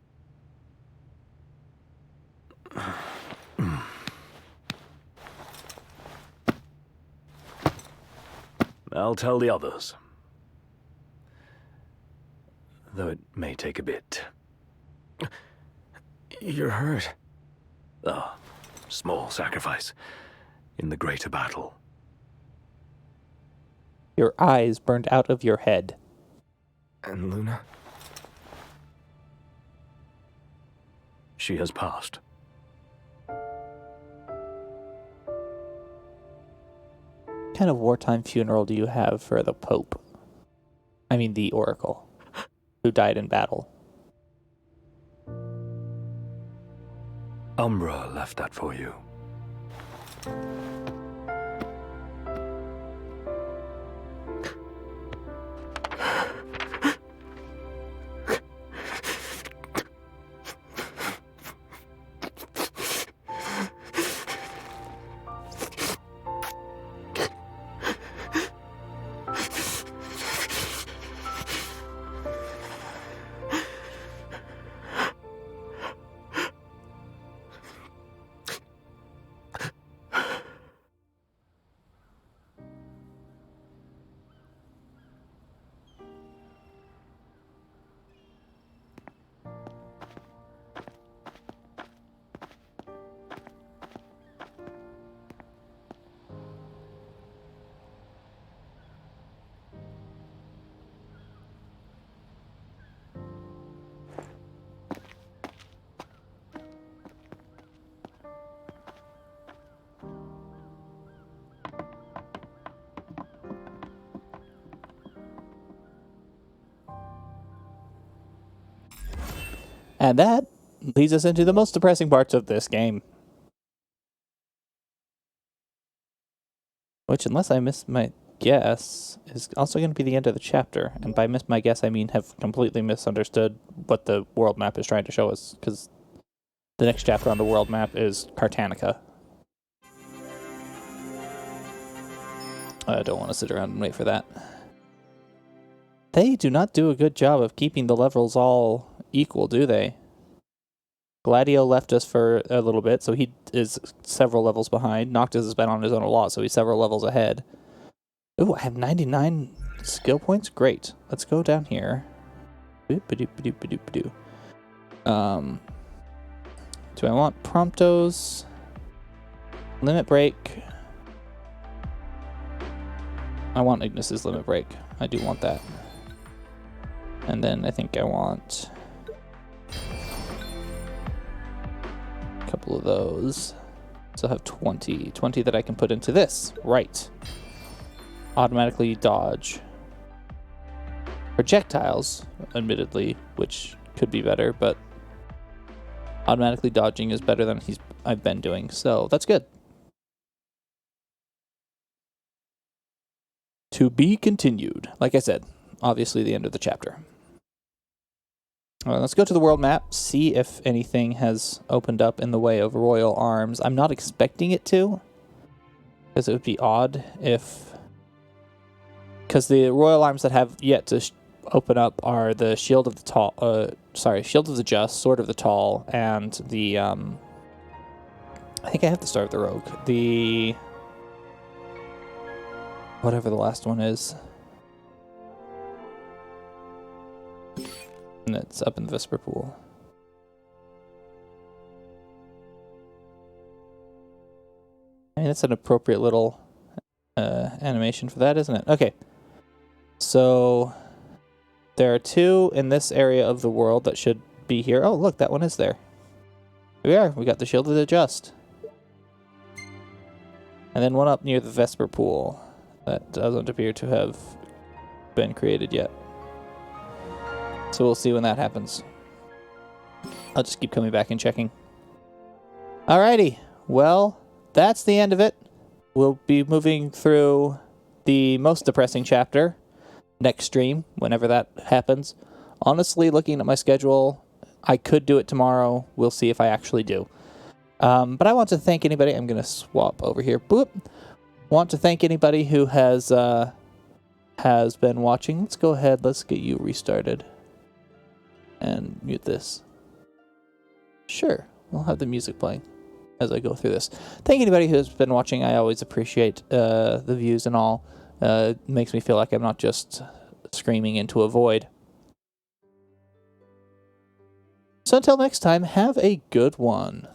I'll tell the others. Though it may take a bit. You're hurt. Ah, small sacrifice in the greater battle. Your eyes burned out of your head. And Luna? She has passed. What kind of wartime funeral do you have for the Pope? I mean the Oracle, who died in battle. Umbra left that for you. And that leads us into the most depressing parts of this game. Which, unless I missed my guess, is also going to be the end of the chapter. And by miss my guess, I mean have completely misunderstood what the world map is trying to show us, because the next chapter on the world map is Cartanica. I don't want to sit around and wait for that. They do not do a good job of keeping the levels all equal, do they? Gladio left us for a little bit, so he is several levels behind. Noctis has been on his own a lot, so he's several levels ahead. Ooh, I have 99 skill points? Great. Let's go down here. Do I want Promptos? Limit Break? I want Ignis's Limit Break. I do want that. And then I think I want a couple of those. So I have 20 that I can put into this. Right. Automatically dodge. Projectiles, admittedly, which could be better, but automatically dodging is better than I've been doing, so that's good. To be continued. Like I said, obviously the end of the chapter. All right, let's go to the world map, see if anything has opened up in the way of royal arms. I'm not expecting it to, because it would be odd if... Because the royal arms that have yet to open up are the Shield of the Tall... Shield of the Just, Sword of the Tall, and the... I think I have the Star of the Rogue. The... Whatever the last one is. And it's up in the Vesper Pool. I mean, that's an appropriate little animation for that, isn't it? Okay. So, there are two in this area of the world that should be here. Oh, look, that one is there. Here we are. We got the Shield of the Just. And then one up near the Vesper Pool that doesn't appear to have been created yet. So we'll see when that happens. I'll just keep coming back and checking. Alrighty. Well, that's the end of it. We'll be moving through the most depressing chapter next stream, whenever that happens. Honestly, looking at my schedule, I could do it tomorrow. We'll see if I actually do. But I want to thank anybody. I'm going to swap over here. Boop. Want to thank anybody who has been watching. Let's go ahead. Let's get you restarted. And mute this. Sure, we'll have the music playing as I go through this. Thank anybody who's been watching. I always appreciate the views and all. It makes me feel like I'm not just screaming into a void. So until next time, have a good one.